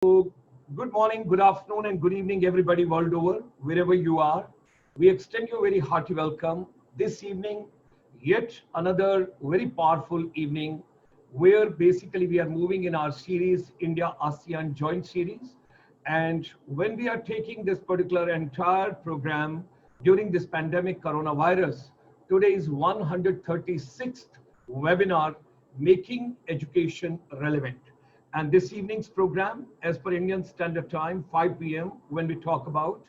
So, good morning, good afternoon, and good evening, everybody world over, wherever you are. We extend you a very hearty welcome this evening, yet another very powerful evening where basically we are moving in our series, India ASEAN joint series. And when we are taking this particular entire program during this pandemic coronavirus, today is 136th webinar, Making Education Relevant. And this evening's program, as per Indian Standard Time, 5 p.m., when we talk about,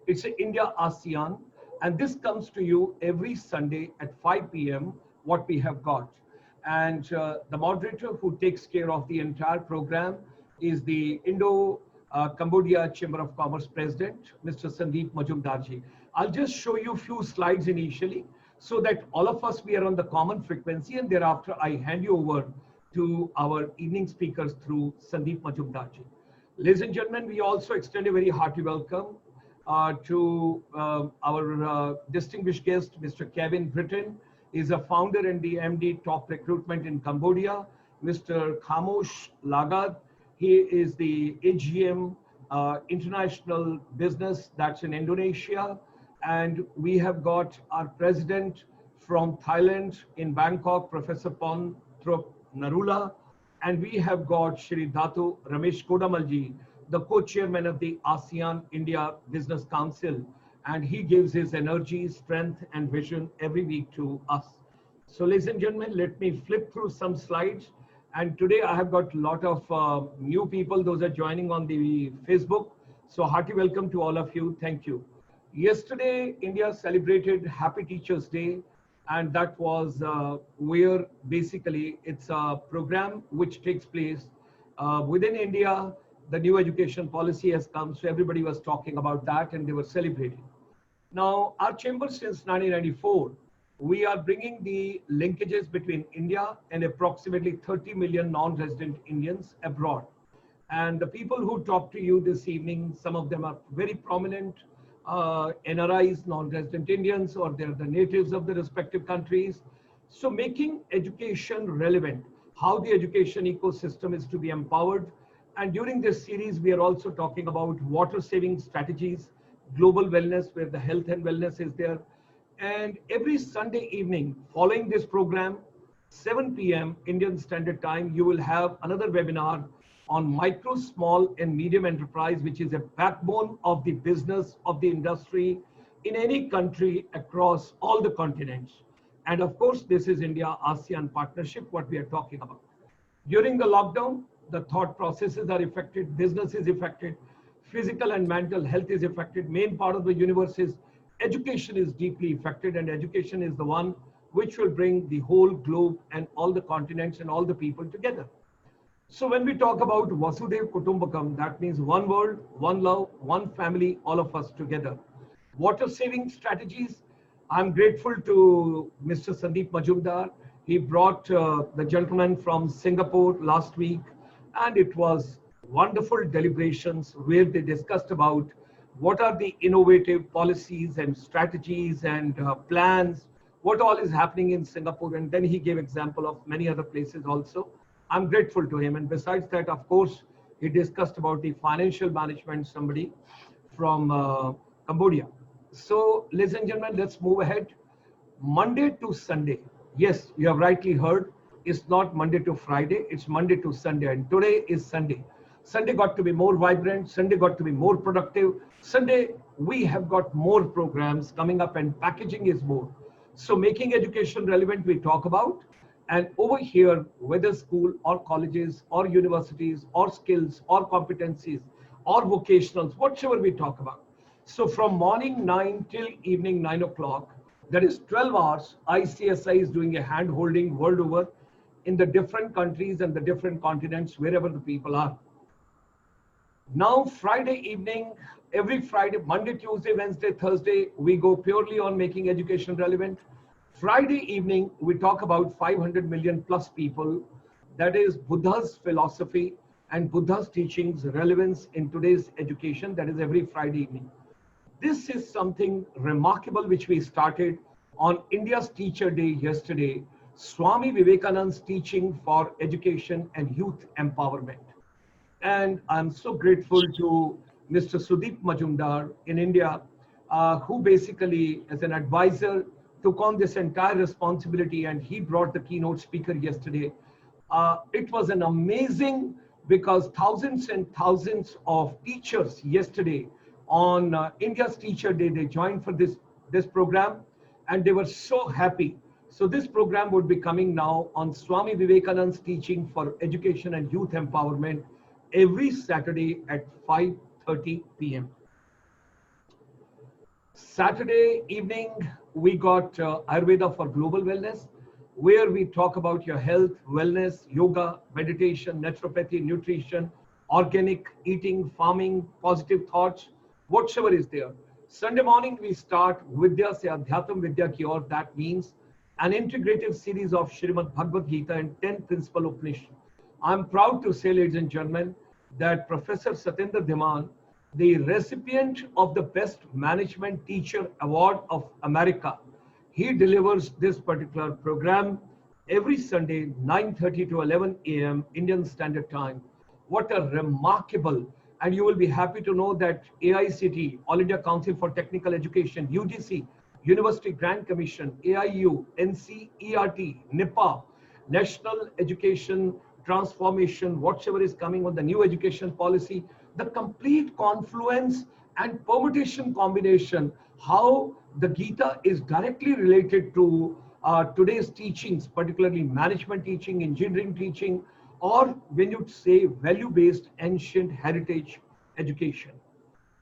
it's India ASEAN. And this comes to you every Sunday at 5 p.m., what we have got. And the moderator who takes care of the entire program is the Cambodia Chamber of Commerce President, Mr. Sandeep Majumdar. I'll just show you a few slides initially so that all of us, we are on the common frequency, and thereafter I hand you over to our evening speakers through Sandeep Majumdar. Ladies and gentlemen, we also extend a very hearty welcome to our distinguished guest, Mr. Kevin Britten. Is a founder and the MD Top Recruitment in Cambodia. Mr. Khamosh Lagad, he is the AGM International Business, that's in Indonesia. And we have got our president from Thailand in Bangkok, Professor Pontrop Narula, and we have got Shri Datu Ramesh Kodamalji, the co-chairman of the ASEAN India Business Council, and he gives his energy, strength, and vision every week to us. So, ladies and gentlemen, let me flip through some slides. And today I have got a lot of new people, those are joining on the Facebook. So, hearty welcome to all of you. Thank you. Yesterday, India celebrated Happy Teachers Day. And that was where basically it's a program which takes place within India. The new education policy has come, so everybody was talking about that and they were celebrating. Now, our chamber since 1994, we are bringing the linkages between India and approximately 30 million non-resident Indians abroad. And the people who talk to you this evening, some of them are very prominent NRIs, non-resident Indians, or they're the natives of the respective countries. So making education relevant, how the education ecosystem is to be empowered. And during this series, we are also talking about water saving strategies, global wellness, where the health and wellness is there. And every Sunday evening, following this program, 7 p.m. Indian Standard Time, you will have another webinar on micro, small, and medium enterprise, which is a backbone of the business of the industry in any country across all the continents. And of course, this is India-ASEAN partnership, what we are talking about. During the lockdown, the thought processes are affected, business is affected, physical and mental health is affected. Main part of the universe is education is deeply affected, and education is the one which will bring the whole globe and all the continents and all the people together. So when we talk about Vasudev Kutumbakam, that means one world, one love, one family, all of us together. Water saving strategies, I'm grateful to Mr. Sandeep Majumdar. He brought the gentleman from Singapore last week, and it was wonderful deliberations where they discussed about what are the innovative policies and strategies and plans, what all is happening in Singapore, and then he gave example of many other places also. I'm grateful to him. And besides that, of course, he discussed about the financial management, somebody from Cambodia. So, ladies and gentlemen, let's move ahead. Monday to Sunday. Yes, you have rightly heard. It's not Monday to Friday. It's Monday to Sunday. And today is Sunday. Sunday got to be more vibrant. Sunday got to be more productive. Sunday, we have got more programs coming up, and packaging is more. So making education relevant, we talk about. And over here, whether school or colleges or universities or skills or competencies or vocationals, whatever we talk about. So from morning 9 till evening 9 o'clock, that is 12 hours, ICSI is doing a hand holding world over in the different countries and the different continents, wherever the people are. Now, Friday evening, every Friday, Monday, Tuesday, Wednesday, Thursday, we go purely on making education relevant. Friday evening, we talk about 500 million plus people. That is Buddha's philosophy and Buddha's teachings, relevance in today's education. That is every Friday evening. This is something remarkable which we started on India's Teacher Day yesterday. Swami Vivekananda's teaching for education and youth empowerment. And I'm so grateful to Mr. Sudeep Majumdar in India, who basically, as an advisor, took on this entire responsibility, and he brought the keynote speaker yesterday. It was an amazing, because thousands and thousands of teachers yesterday on India's Teacher Day, they joined for this program, and they were so happy. So this program would be coming now on Swami Vivekananda's teaching for education and youth empowerment every Saturday at 5:30 p.m. Saturday evening, we got Ayurveda for Global Wellness, where we talk about your health, wellness, yoga, meditation, naturopathy, nutrition, organic eating, farming, positive thoughts, whatsoever is there. Sunday morning, we start Vidya Se Adhyatam Vidya Ki Aur. That means an integrative series of Srimad Bhagavad Gita and 10 principal Upanishads. I'm proud to say, ladies and gentlemen, that Professor Satyendra Dhiman, the recipient of the Best Management Teacher Award of America, he delivers this particular program every Sunday, 9:30 to 11 a.m. Indian Standard Time. What a remarkable, and you will be happy to know that AICT, All India Council for Technical Education, UGC, University Grant Commission, AIU, NCERT, NIPA, National Education Transformation, whatever is coming on the new education policy, the complete confluence and permutation combination, how the Gita is directly related to today's teachings, particularly management teaching, engineering teaching, or when you say value-based ancient heritage education.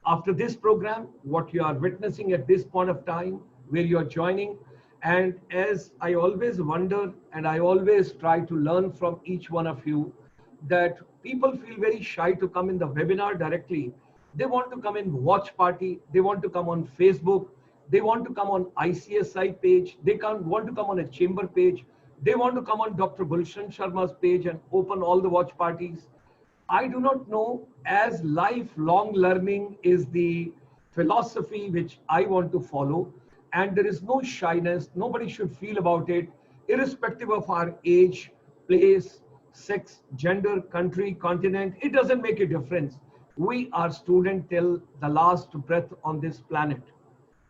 After this program, what you are witnessing at this point of time, where you are joining, and as I always wonder, and I always try to learn from each one of you, that people feel very shy to come in the webinar directly. They want to come in watch party, they want to come on Facebook, they want to come on ICSI page, they want to come on a chamber page, they want to come on Dr. Gulshan Sharma's page and open all the watch parties. I do not know, as lifelong learning is the philosophy which I want to follow, and there is no shyness, nobody should feel about it, irrespective of our age, place, sex, gender, country, continent, it doesn't make a difference. We are students till the last breath on this planet.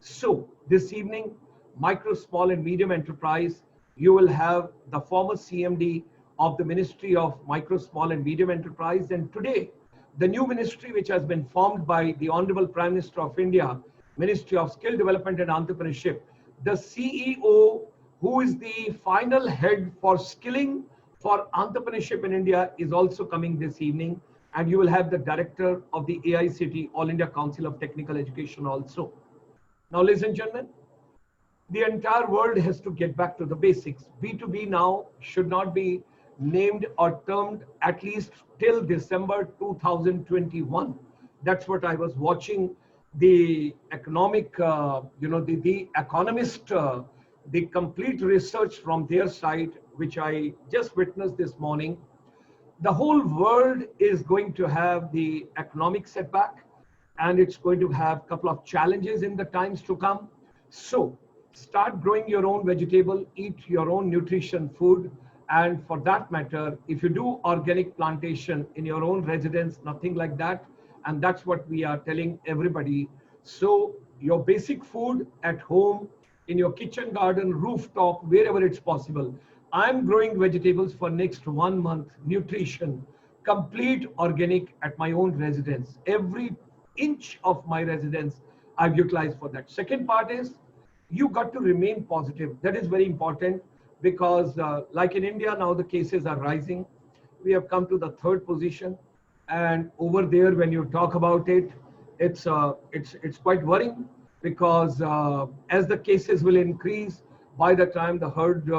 So this evening, micro, small and medium enterprise, you will have the former CMD of the Ministry of Micro, Small and Medium Enterprise, and today the new ministry which has been formed by the Honorable Prime Minister of India, Ministry of Skill Development and Entrepreneurship, the CEO, who is the final head for skilling for entrepreneurship in India, is also coming this evening, and you will have the director of the AICT, All India Council of Technical Education also. Now, ladies and gentlemen, the entire world has to get back to the basics. B2B now should not be named or termed at least till December 2021. That's what I was watching the economic, the economist, the complete research from their side, which I just witnessed this morning. The whole world is going to have the economic setback, and it's going to have a couple of challenges in the times to come. So start growing your own vegetable, eat your own nutrition food, and for that matter, if you do organic plantation in your own residence, nothing like that, and that's what we are telling everybody. So your basic food at home, in your kitchen garden, rooftop, wherever it's possible. I'm growing vegetables for next 1 month, nutrition, complete organic at my own residence. Every inch of my residence I've utilized for that. Second part is, you got to remain positive. That is very important, because like in India now, the cases are rising. We have come to the third position, and over there when you talk about it, it's quite worrying, because as the cases will increase, by the time the herd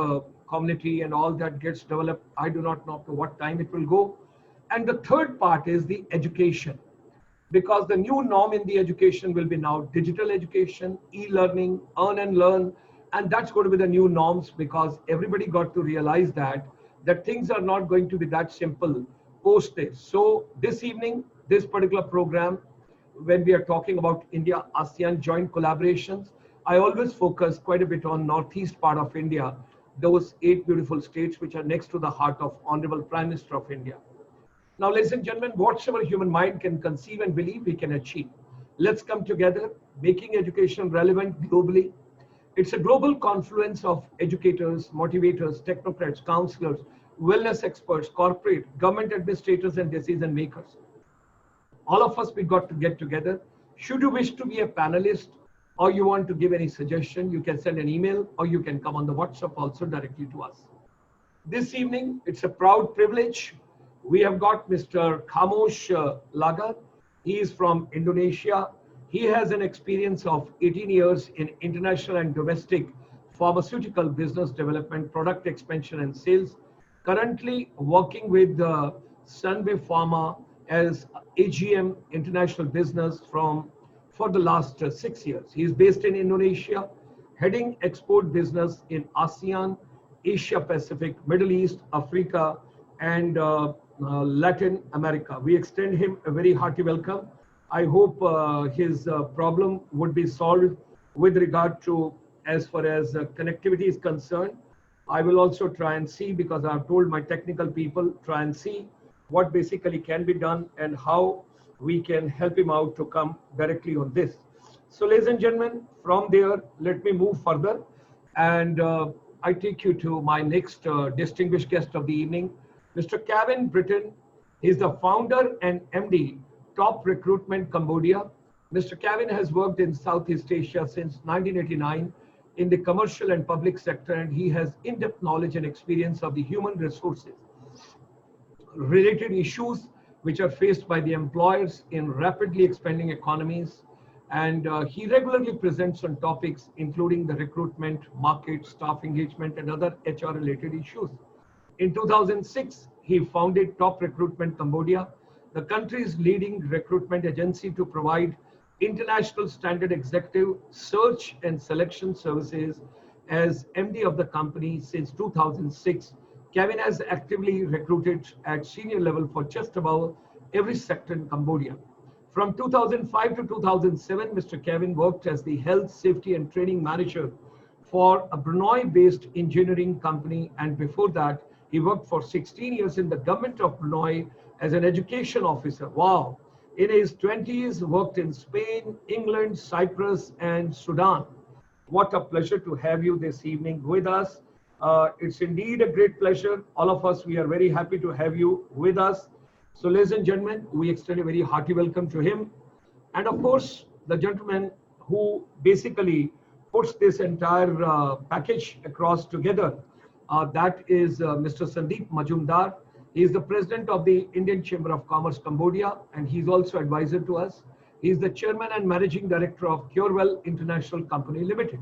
community and all that gets developed, I do not know up to what time it will go. And the third part is the education, because the new norm in the education will be now digital education, e-learning, earn and learn, and that's going to be the new norms, because everybody got to realize that things are not going to be that simple post this. So this evening, this particular program, when we are talking about India ASEAN joint collaborations, I always focus quite a bit on northeast part of India, those 8 beautiful states which are next to the heart of Honorable Prime Minister of India. Now, ladies and gentlemen, whatsoever human mind can conceive and believe, we can achieve. Let's come together, making education relevant globally. It's a global confluence of educators, motivators, technocrats, counselors, wellness experts, corporate, government administrators, and decision makers. All of us, we got to get together. Should you wish to be a panelist or you want to give any suggestion, you can send an email or you can come on the WhatsApp also directly to us. This evening, it's a proud privilege. We have got Mr. Khamosh Lagad. He is from Indonesia. He has an experience of 18 years in international and domestic pharmaceutical business development, product expansion and sales. Currently working with Sanbe Farma as AGM international business for the last 6 years. He is based in Indonesia, heading export business in ASEAN, Asia Pacific, Middle East, Africa, and Latin America. We extend him a very hearty welcome. I hope his problem would be solved with regard to as far as connectivity is concerned. I will also try and see, because I've told my technical people, try and see what basically can be done and how we can help him out to come directly on this. So ladies and gentlemen, from there, let me move further and I take you to my next distinguished guest of the evening, Mr. Kevin Britten. He's the founder and MD, Top Recruitment Cambodia. Mr. Kevin has worked in Southeast Asia since 1989 in the commercial and public sector, and he has in-depth knowledge and experience of the human resources related issues which are faced by the employers in rapidly expanding economies. And he regularly presents on topics including the recruitment, market, staff engagement, and other HR related issues. In 2006, he founded Top Recruitment Cambodia, the country's leading recruitment agency to provide international standard executive search and selection services. As MD of the company since 2006, Kevin has actively recruited at senior level for just about every sector in Cambodia. From 2005 to 2007, Mr. Kevin worked as the health, safety, and training manager for a Brunei-based engineering company, and before that, he worked for 16 years in the Government of Brunei as an education officer. Wow. In his 20s, worked in Spain, England, Cyprus, and Sudan. What a pleasure to have you this evening with us. It's indeed a great pleasure. All of us, we are very happy to have you with us. So ladies and gentlemen, we extend a very hearty welcome to him. And of course, the gentleman who basically puts this entire package across together, that is Mr. Sandeep Majumdar. He is the president of the Indian Chamber of Commerce Cambodia, and he's also advisor to us. He is the chairman and managing director of CUREWEL International Company Limited.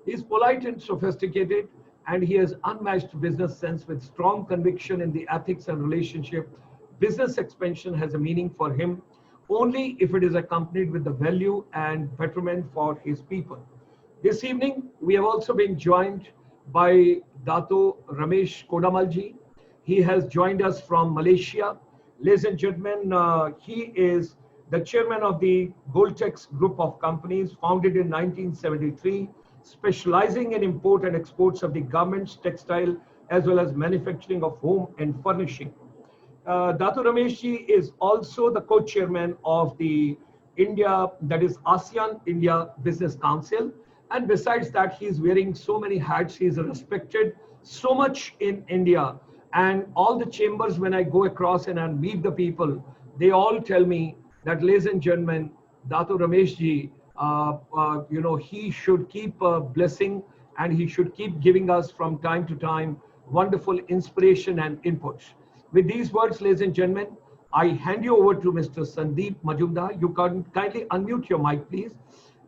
He is polite and sophisticated, and he has unmatched business sense with strong conviction in the ethics and relationship. Business expansion has a meaning for him only if it is accompanied with the value and betterment for his people. This evening, we have also been joined by Dato Ramesh Kodamalji. He has joined us from Malaysia. Ladies and gentlemen, he is the chairman of the Goltex group of companies, founded in 1973, specializing in import and exports of the garments, textile, as well as manufacturing of home and furnishing. Dato Rameshji is also the co-chairman of the India, that is ASEAN India Business Council. And besides that, he's wearing so many hats. He's respected so much in India. And all the chambers, when I go across and I meet the people, they all tell me that, ladies and gentlemen, Dato Rameshji, he should keep blessing, and he should keep giving us from time to time wonderful inspiration and inputs. With these words, ladies and gentlemen, I hand you over to Mr. Sandeep Majumdar. You can kindly unmute your mic, please.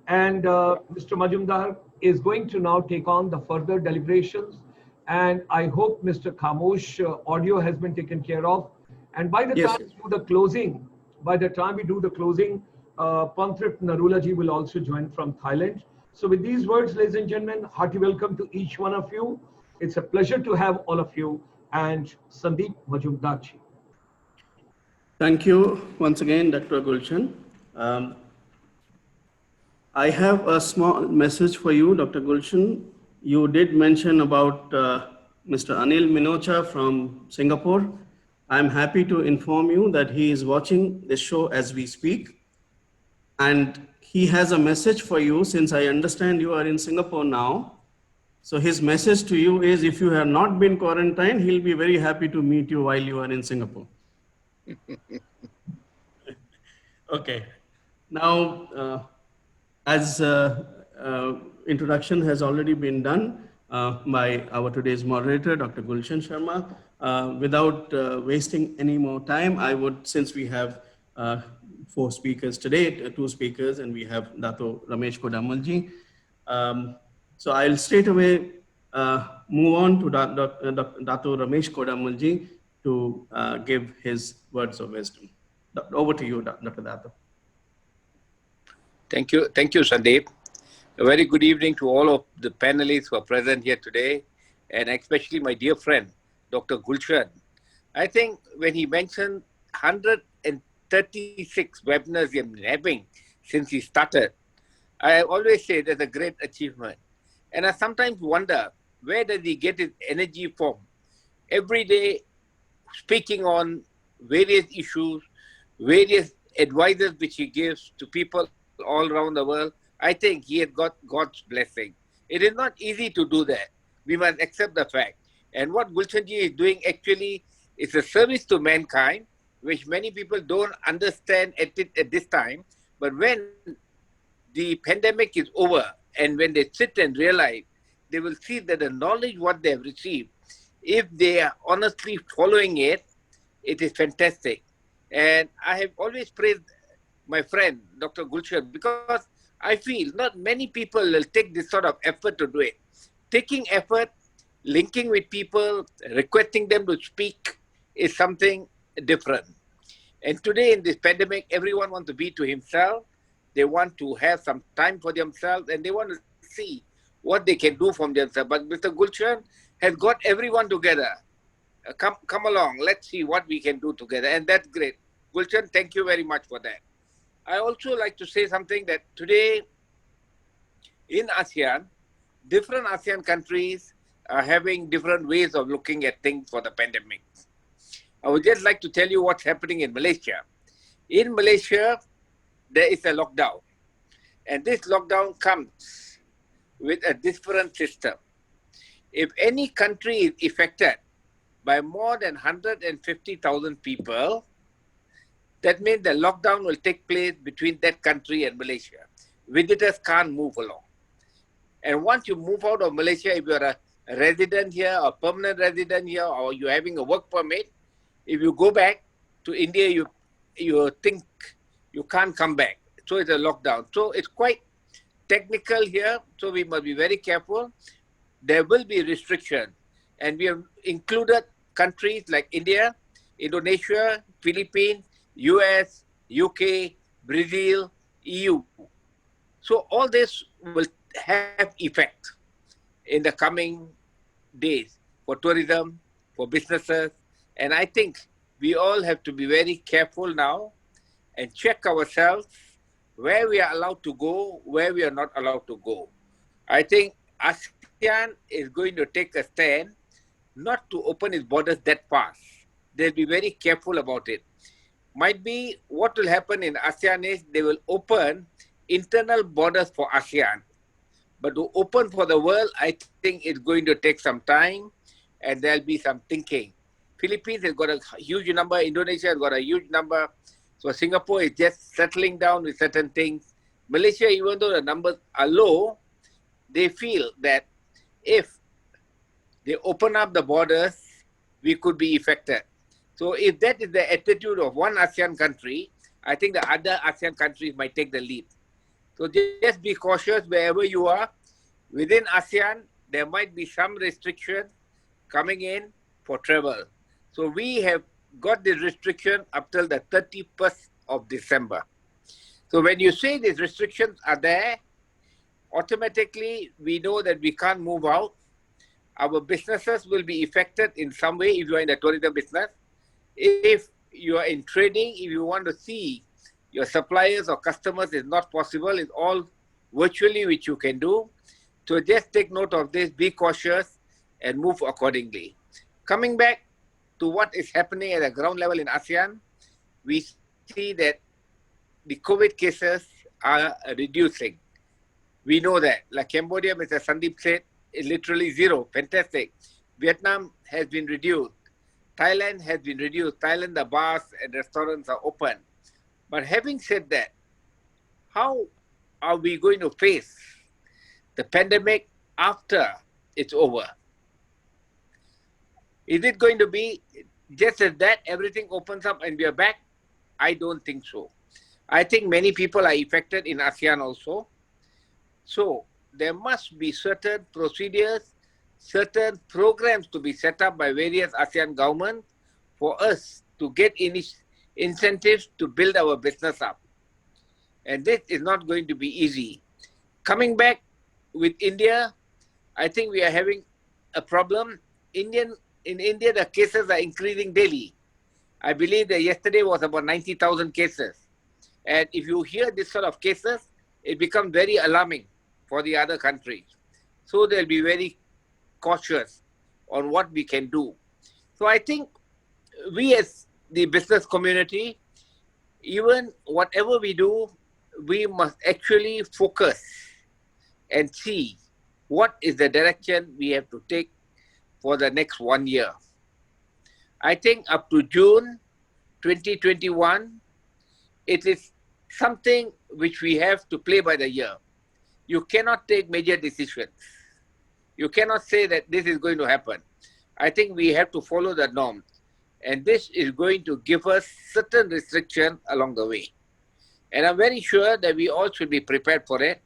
And Mr. Majumdar is going to now take on the further deliberations. And I hope Mr. Khamosh audio has been taken care of. And by the time we do the closing, Pantrip Narulaji will also join from Thailand. So with these words, ladies and gentlemen, hearty welcome to each one of you. It's a pleasure to have all of you. And Sandeep Majumdarji. Thank you once again, Dr. Gulshan. I have a small message for you, Dr. Gulshan. You did mention about Mr. Anil Minocha from Singapore. I'm happy to inform you that he is watching this show as we speak. And he has a message for you since I understand you are in Singapore now. So his message to you is if you have not been quarantined, he'll be very happy to meet you while you are in Singapore. Okay. Now, as introduction has already been done by our today's moderator, Dr. Gulshan Sharma, without wasting any more time, I would, since we have four speakers today, two speakers, and we have Dato Ramesh Kodamalji. So I'll straight away move on to Dato Ramesh Kodamalji to give his words of wisdom. Over to you, Dr. Dato. Thank you, Sandeep. A very good evening to all of the panelists who are present here today, and especially my dear friend, Dr. Gulshan. I think when he mentioned 136 webinars he has been having since he started, I always say that's a great achievement. And I sometimes wonder, where does he get his energy from? Every day, speaking on various issues, various advices which he gives to people all around the world, I think he has got God's blessing. It is not easy to do that. We must accept the fact. And what Gulshanji is doing actually is a service to mankind, which many people don't understand at this time. But when the pandemic is over and when they sit and realize, they will see that the knowledge what they have received, if they are honestly following it, it is fantastic. And I have always praised my friend, Dr. Gulshan, because I feel not many people will take this sort of effort to do it. Taking effort, linking with people, requesting them to speak is something different. And today in this pandemic, everyone wants to be to himself. They want to have some time for themselves and they want to see what they can do from themselves. But Mr. Gulshan has got everyone together. Come along, let's see what we can do together. And that's great. Gulshan, thank you very much for that. I also like to say something that today in ASEAN, different ASEAN countries are having different ways of looking at things for the pandemic. I would just like to tell you what's happening in Malaysia. In Malaysia, there is a lockdown. And this lockdown comes with a different system. If any country is affected by more than 150,000 people, that means the lockdown will take place between that country and Malaysia. Visitors can't move along. And once you move out of Malaysia, if you're a resident here, or permanent resident here, or you're having a work permit, if you go back to India, you think you can't come back. So it's a lockdown. So it's quite technical here. So we must be very careful. There will be restriction. And we have included countries like India, Indonesia, Philippines, US, UK, Brazil, EU. So all this will have effect in the coming days for tourism, for businesses. And I think we all have to be very careful now and check ourselves where we are allowed to go, where we are not allowed to go. I think ASEAN is going to take a stand not to open its borders that fast. They'll be very careful about it. Might be what will happen in ASEAN is they will open internal borders for ASEAN. But to open for the world, I think it's going to take some time and there'll be some thinking. Philippines has got a huge number, Indonesia has got a huge number. So Singapore is just settling down with certain things. Malaysia, even though the numbers are low, they feel that if they open up the borders, we could be affected. So if that is the attitude of one ASEAN country, I think the other ASEAN countries might take the lead. So just be cautious wherever you are. Within ASEAN, there might be some restrictions coming in for travel. So we have got the restriction up till the 31st of December. So when you say these restrictions are there, automatically we know that we can't move out. Our businesses will be affected in some way if you are in the tourism business. If you are in trading, if you want to see your suppliers or customers, is not possible. It's all virtually which you can do. So just take note of this, be cautious and move accordingly. Coming back to what is happening at the ground level in ASEAN, we see that the COVID cases are reducing. We know that, like Cambodia, Mr. Sandeep said, is literally zero. Fantastic. Vietnam has been reduced. Thailand has been reduced. Thailand, the bars and restaurants are open. But having said that, how are we going to face the pandemic after it's over? Is it going to be just as that, everything opens up and we are back? I don't think so. I think many people are affected in ASEAN also. So there must be certain procedures, certain programs to be set up by various ASEAN governments for us to get incentives to build our business up. And this is not going to be easy. Coming back with India, I think we are having a problem. In India, the cases are increasing daily. I believe that yesterday was about 90,000 cases. And if you hear this sort of cases, it becomes very alarming for the other countries. So they'll be very cautious on what we can do. So I think we as the business community, even whatever we do, we must actually focus and see what is the direction we have to take for the next 1 year. I think up to June 2021, it is something which we have to play by the year. You cannot take major decisions. You cannot say that this is going to happen. I think we have to follow the norms. And this is going to give us certain restrictions along the way. And I'm very sure that we all should be prepared for it.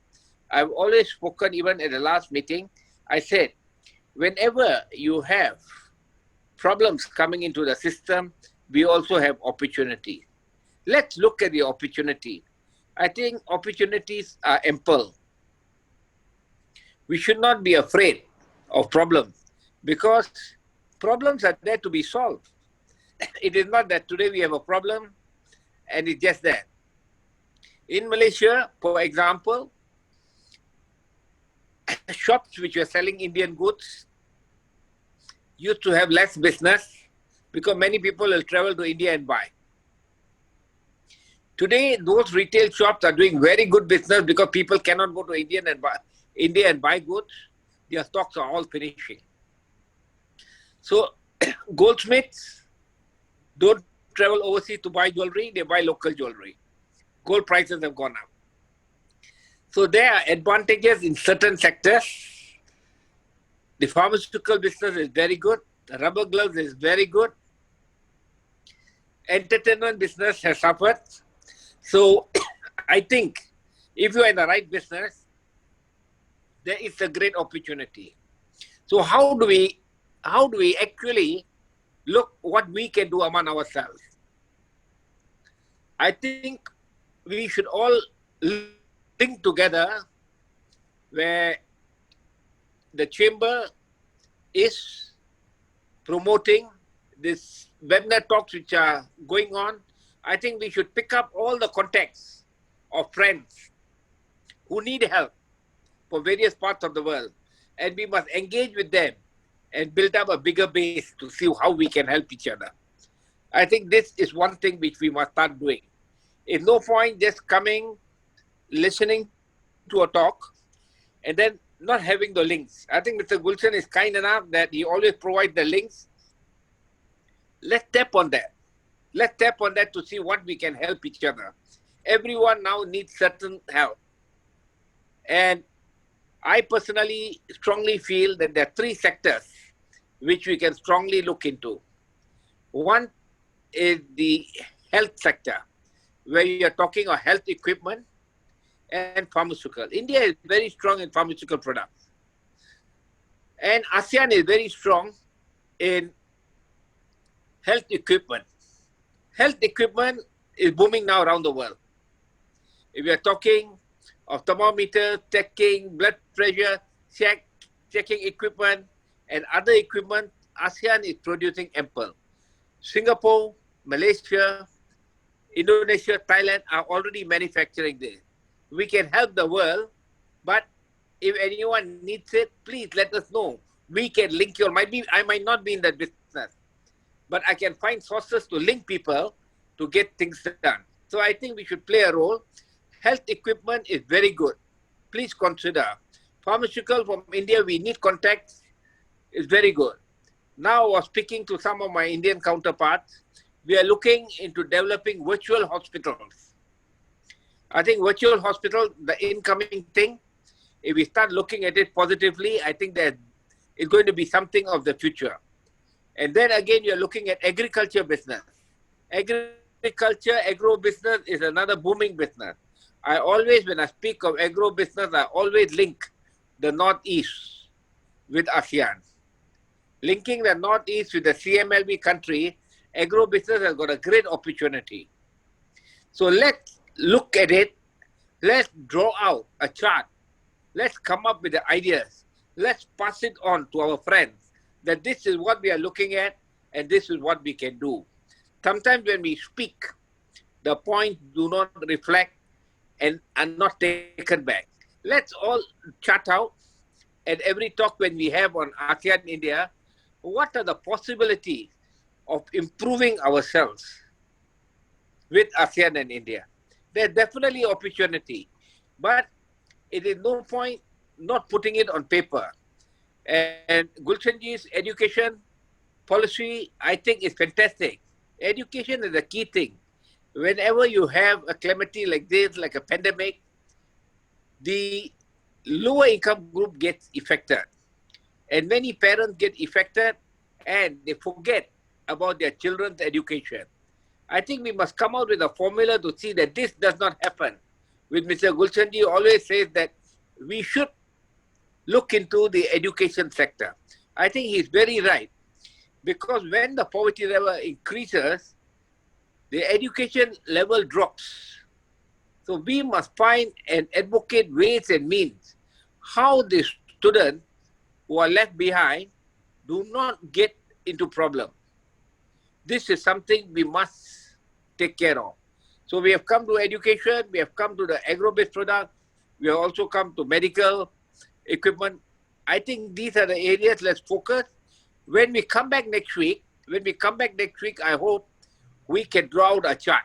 I've always spoken, even at the last meeting, I said, whenever you have problems coming into the system, we also have opportunities. Let's look at the opportunity. I think opportunities are ample. We should not be afraid of problems because problems are there to be solved. It is not that today we have a problem and it's just that. In Malaysia, for example, shops which were selling Indian goods used to have less business because many people will travel to India and buy. Today, those retail shops are doing very good business because people cannot go to India and buy goods. Their stocks are all finishing. So, goldsmiths don't travel overseas to buy jewelry, they buy local jewelry. Gold prices have gone up. So there are advantages in certain sectors. The pharmaceutical business is very good. The rubber gloves is very good. Entertainment business has suffered. So I think if you are in the right business, there is a great opportunity. So how do we actually look what we can do among ourselves? I think we should all link together where the chamber is promoting this webinar talks which are going on. I think we should pick up all the contacts of friends who need help for various parts of the world, and we must engage with them and build up a bigger base to see how we can help each other. I think this is one thing which we must start doing. It's no point just coming, listening to a talk, and then not having the links. I think Mr. Gulshan is kind enough that he always provides the links. Let's tap on that. Let's tap on that to see what we can help each other. Everyone now needs certain help. And I personally strongly feel that there are three sectors which we can strongly look into. One is the health sector, where you are talking of health equipment and pharmaceutical. India is very strong in pharmaceutical products. And ASEAN is very strong in health equipment. Health equipment is booming now around the world. If you are talking of thermometer, checking blood pressure, checking equipment and other equipment, ASEAN is producing ample. Singapore, Malaysia, Indonesia, Thailand are already manufacturing this. We can help the world, but if anyone needs it, please let us know. We can link you. I might not be in that business, but I can find sources to link people to get things done. So I think we should play a role. Health equipment is very good. Please consider. Pharmaceutical from India, we need contacts, is very good. Now I was speaking to some of my Indian counterparts. We are looking into developing virtual hospitals. I think virtual hospital, the incoming thing, if we start looking at it positively, I think that it's going to be something of the future. And then again, you're looking at agriculture business. Agriculture, agro business is another booming business. I always, when I speak of agro business, I always link the Northeast with ASEAN. Linking the Northeast with the CMLB country, agro business has got a great opportunity. So let's look at it. Let's draw out a chart. Let's come up with the ideas. Let's pass it on to our friends that this is what we are looking at and this is what we can do. Sometimes when we speak, the points do not reflect and are not taken back. Let's all chat out at every talk when we have on ASEAN India, what are the possibilities of improving ourselves with ASEAN and India? There's definitely opportunity, but it is no point not putting it on paper. And Gulshanji's education policy, I think, is fantastic. Education is the key thing. Whenever you have a calamity like this, like a pandemic, the lower income group gets affected. And many parents get affected and they forget about their children's education. I think we must come out with a formula to see that this does not happen. With Mr. Gulshanji always says that we should look into the education sector. I think he's very right. Because when the poverty level increases, the education level drops. So we must find and advocate ways and means how the students who are left behind do not get into problem. This is something we must take care of. So we have come to education, we have come to the agro-based product, we have also come to medical equipment. I think these are the areas, let's focus. When we come back next week, I hope we can draw out a chart.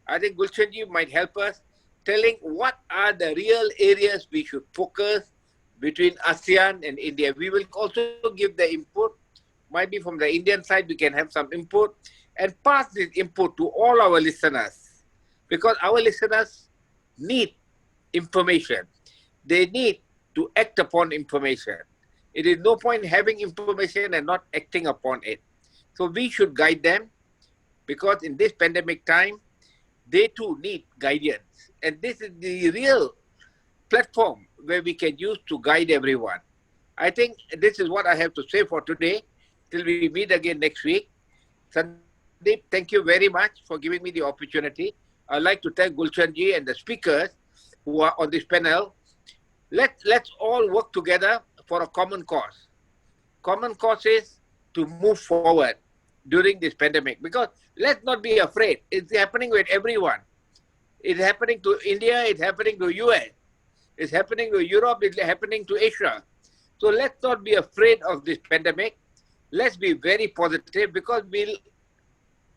I think Gulshanji might help us telling what are the real areas we should focus between ASEAN and India. We will also give the input. Might be from the Indian side, we can have some input and pass this input to all our listeners, because our listeners need information. They need to act upon information. It is no point having information and not acting upon it. So we should guide them, because in this pandemic time, they too need guidance. And this is the real platform where we can use to guide everyone. I think this is what I have to say for today. Till we meet again next week. Sandeep, thank you very much for giving me the opportunity. I'd like to thank Gulshanji and the speakers who are on this panel. Let's all work together for a common cause. Common cause is to move forward during this pandemic, because let's not be afraid. It's happening with everyone. It's happening to India, it's happening to US, it's happening to Europe, it's happening to Asia. So let's not be afraid of this pandemic. Let's be very positive, because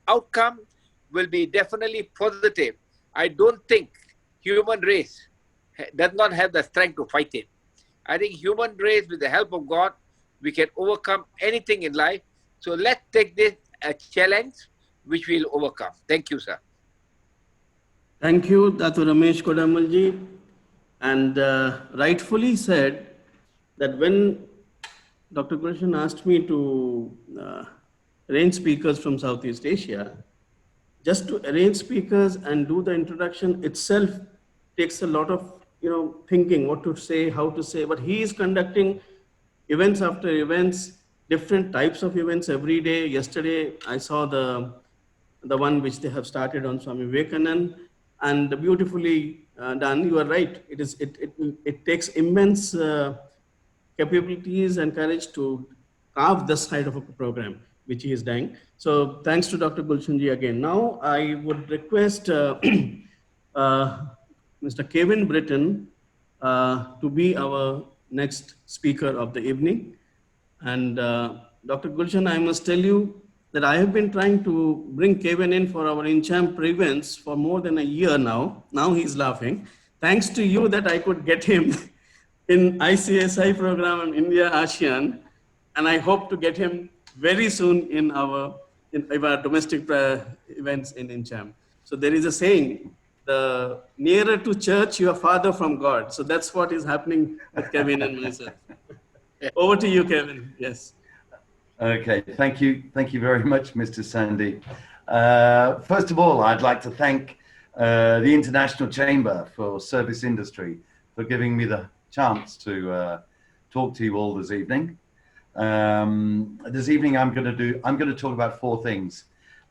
outcome will be definitely positive. I don't think human race does not have the strength to fight it. I think human race, with the help of God, we can overcome anything in life. So let's take this a challenge which we'll overcome. Thank you, sir. Thank you, Dr. Ramesh Kodamalji. And rightfully said that when Dr. Gulshan asked me to arrange speakers from Southeast Asia, just to arrange speakers and do the introduction itself takes a lot of thinking what to say, how to say. But he is conducting events after events, different types of events every day. Yesterday, I saw the one which they have started on Swami Vivekanand, and beautifully done. You are right. It takes immense capabilities and courage to carve this side of a program, which he is doing. So thanks to Dr. Gulshanji again. Now I would request Mr. Kevin Britten to be our next speaker of the evening. And Dr. Gulshan, I must tell you, that I have been trying to bring Kevin in for our in-champ events for more than a year now. Now he's laughing. Thanks to you that I could get him in ICSI program in India, ASEAN, and I hope to get him very soon in our domestic events in in-champ. So there is a saying, the nearer to church, you are farther from God. So that's what is happening with Kevin and myself. Over to you, Kevin. Yes. Okay, thank you. Thank you very much, Mr. Sandeep. First of all, I'd like to thank the International Chamber for Service Industry for giving me the chance to talk to you all this evening. This evening, I'm going to talk about four things.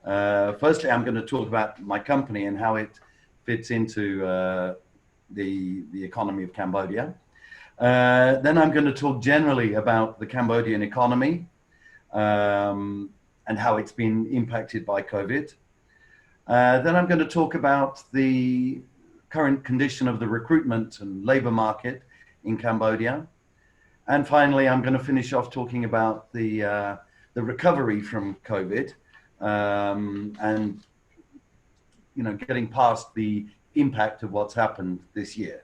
Firstly, I'm going to talk about my company and how it fits into the economy of Cambodia. Then I'm going to talk generally about the Cambodian economy and how it's been impacted by COVID. Then I'm going to talk about the current condition of the recruitment and labor market in Cambodia. And finally, I'm going to finish off talking about the recovery from COVID and getting past the impact of what's happened this year.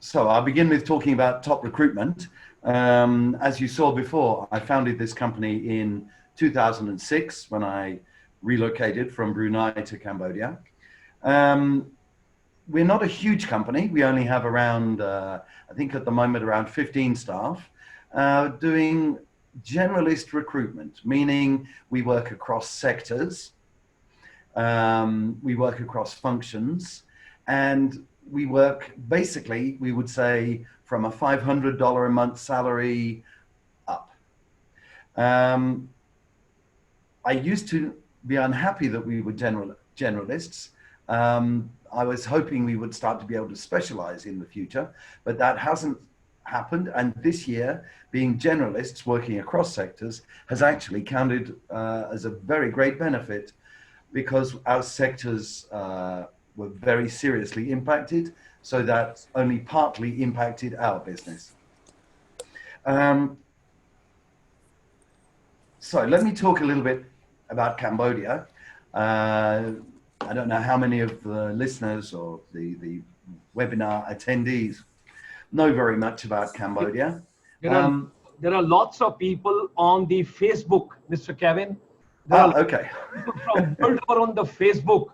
So I'll begin with talking about top recruitment. As you saw before, I founded this company in 2006 when I relocated from Brunei to Cambodia. We're not a huge company. We only have around, I think at the moment, around 15 staff doing generalist recruitment, meaning we work across sectors, we work across functions, and we work basically, we would say, from a $500 a month salary up. I used to be unhappy that we were generalists. I was hoping we would start to be able to specialize in the future, but that hasn't happened. And this year, being generalists working across sectors has actually counted as a very great benefit, because our sectors were very seriously impacted, so that only partly impacted our business. So let me talk a little bit about Cambodia. I don't know how many of the listeners or the webinar attendees know very much about Cambodia. There are lots of people on the Facebook, Mr. Kevin. Okay. People from world over on the Facebook.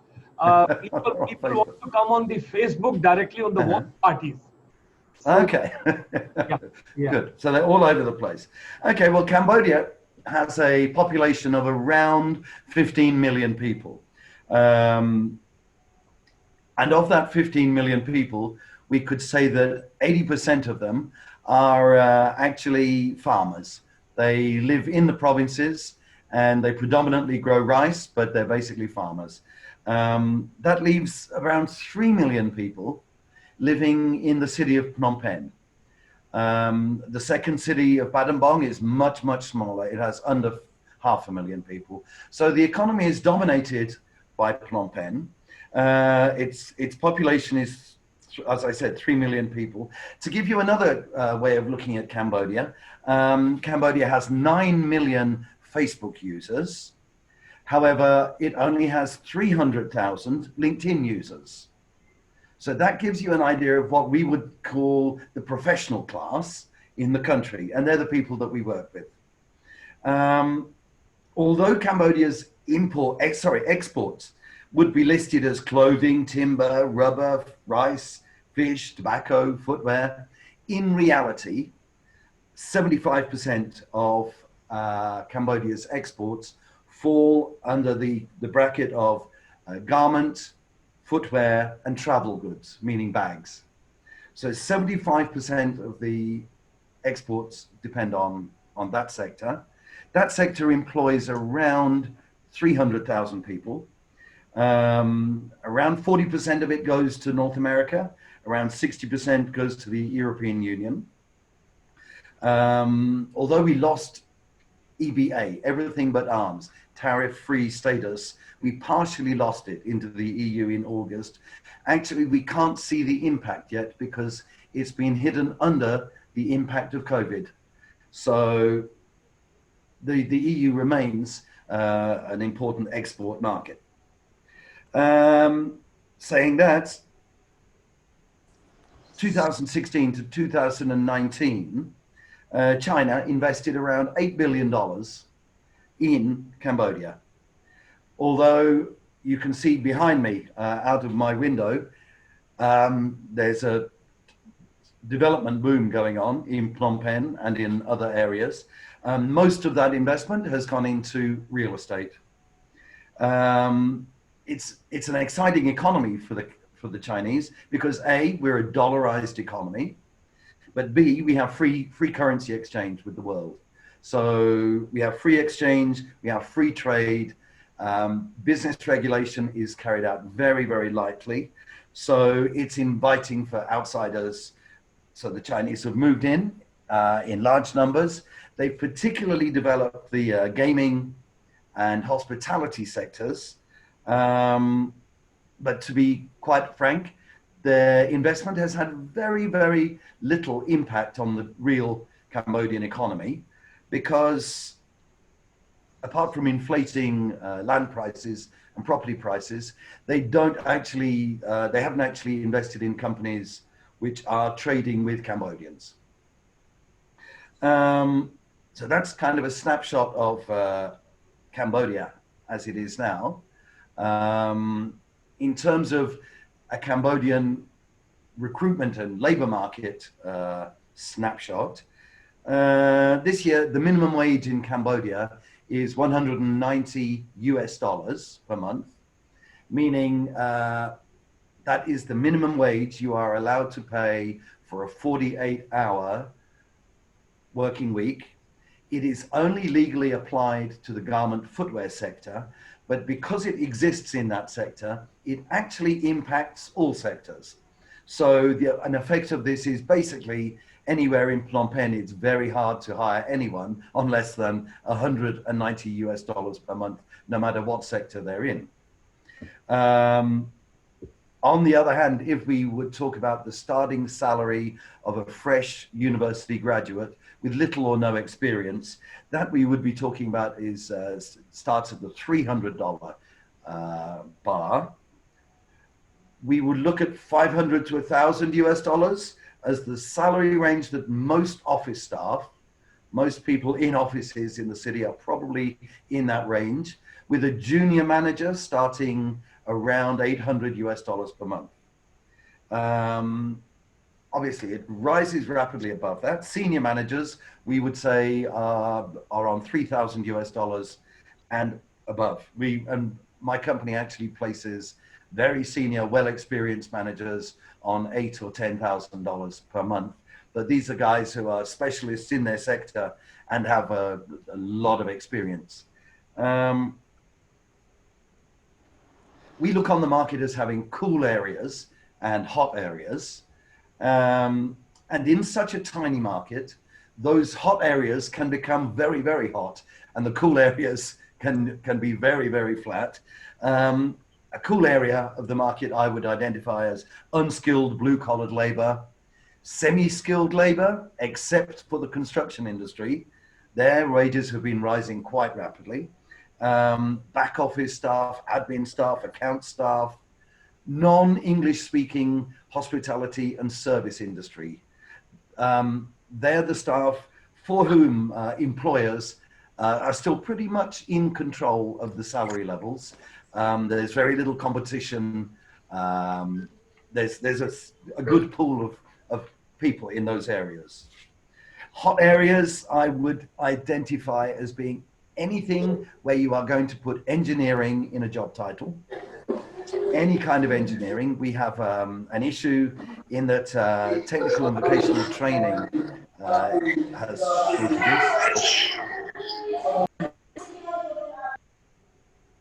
People want to come on the Facebook directly on the watch parties. So, okay. Yeah. Good. So they're all over the place. Okay. Well, Cambodia has a population of around 15 million people. And of that 15 million people, we could say that 80% of them are actually farmers. They live in the provinces and they predominantly grow rice, but they're basically farmers. That leaves around 3 million people living in the city of Phnom Penh. The second city of Battambang is much, much smaller. It has under 500,000 people. So the economy is dominated by Phnom Penh. Its population is, as I said, 3 million people. To give you another way of looking at Cambodia, Cambodia has 9 million Facebook users. However, it only has 300,000 LinkedIn users. So that gives you an idea of what we would call the professional class in the country, and they're the people that we work with. Although Cambodia's exports would be listed as clothing, timber, rubber, rice, fish, tobacco, footwear, in reality, 75% of Cambodia's exports fall under the bracket of garment, footwear, and travel goods, meaning bags. So 75% of the exports depend on that sector. That sector employs around 300,000 people. Around 40% of it goes to North America. Around 60% goes to the European Union. Although we lost EBA, everything but arms, tariff-free status, we partially lost it into the EU in August. Actually, we can't see the impact yet because it's been hidden under the impact of COVID. So the EU remains an important export market. Saying that, 2016 to 2019, China invested around $8 billion in Cambodia. Although you can see behind me, out of my window, there's a development boom going on in Phnom Penh and in other areas. Most of that investment has gone into real estate. It's an exciting economy for the Chinese because A, we're a dollarized economy, but B, we have free currency exchange with the world. So we have free exchange, we have free trade. Business regulation is carried out very, very lightly. So it's inviting for outsiders. So the Chinese have moved in large numbers. They've particularly developed the gaming and hospitality sectors. But to be quite frank, the investment has had very, very little impact on the real Cambodian economy because apart from inflating land prices and property prices, they haven't actually invested in companies which are trading with Cambodians. So that's kind of a snapshot of Cambodia as it is now. In terms of a Cambodian recruitment and labor market snapshot, this year the minimum wage in Cambodia is $190 per month, meaning that is the minimum wage you are allowed to pay for a 48-hour working week. It is only legally applied to the garment footwear sector, but because it exists in that sector, it actually impacts all sectors. So an effect of this is basically anywhere in Phnom Penh, it's very hard to hire anyone on less than $190 per month, no matter what sector they're in. On the other hand, if we would talk about the starting salary of a fresh university graduate with little or no experience, that we would be talking about is starts at the $300 bar. We would look at $500 to $1,000 as the salary range that most office staff, most people in offices in the city are probably in that range, with a junior manager starting around $800 per month. Obviously, it rises rapidly above that. Senior managers, we would say, are on $3,000 and above. And my company actually places very senior, well-experienced managers on $8,000 or $10,000 per month. But these are guys who are specialists in their sector and have a lot of experience. We look on the market as having cool areas and hot areas. And in such a tiny market, those hot areas can become very, very hot, and the cool areas can be very, very flat. A cool area of the market I would identify as unskilled blue-collared labor, semi-skilled labor, except for the construction industry. Their wages have been rising quite rapidly. Back office staff, admin staff, account staff, non-English speaking hospitality and service industry. They're the staff for whom employers are still pretty much in control of the salary levels. There's very little competition. There's a good pool of people in those areas. Hot areas I would identify as being anything where you are going to put engineering in a job title. Any kind of engineering. We have an issue in that technical and vocational training has shortages.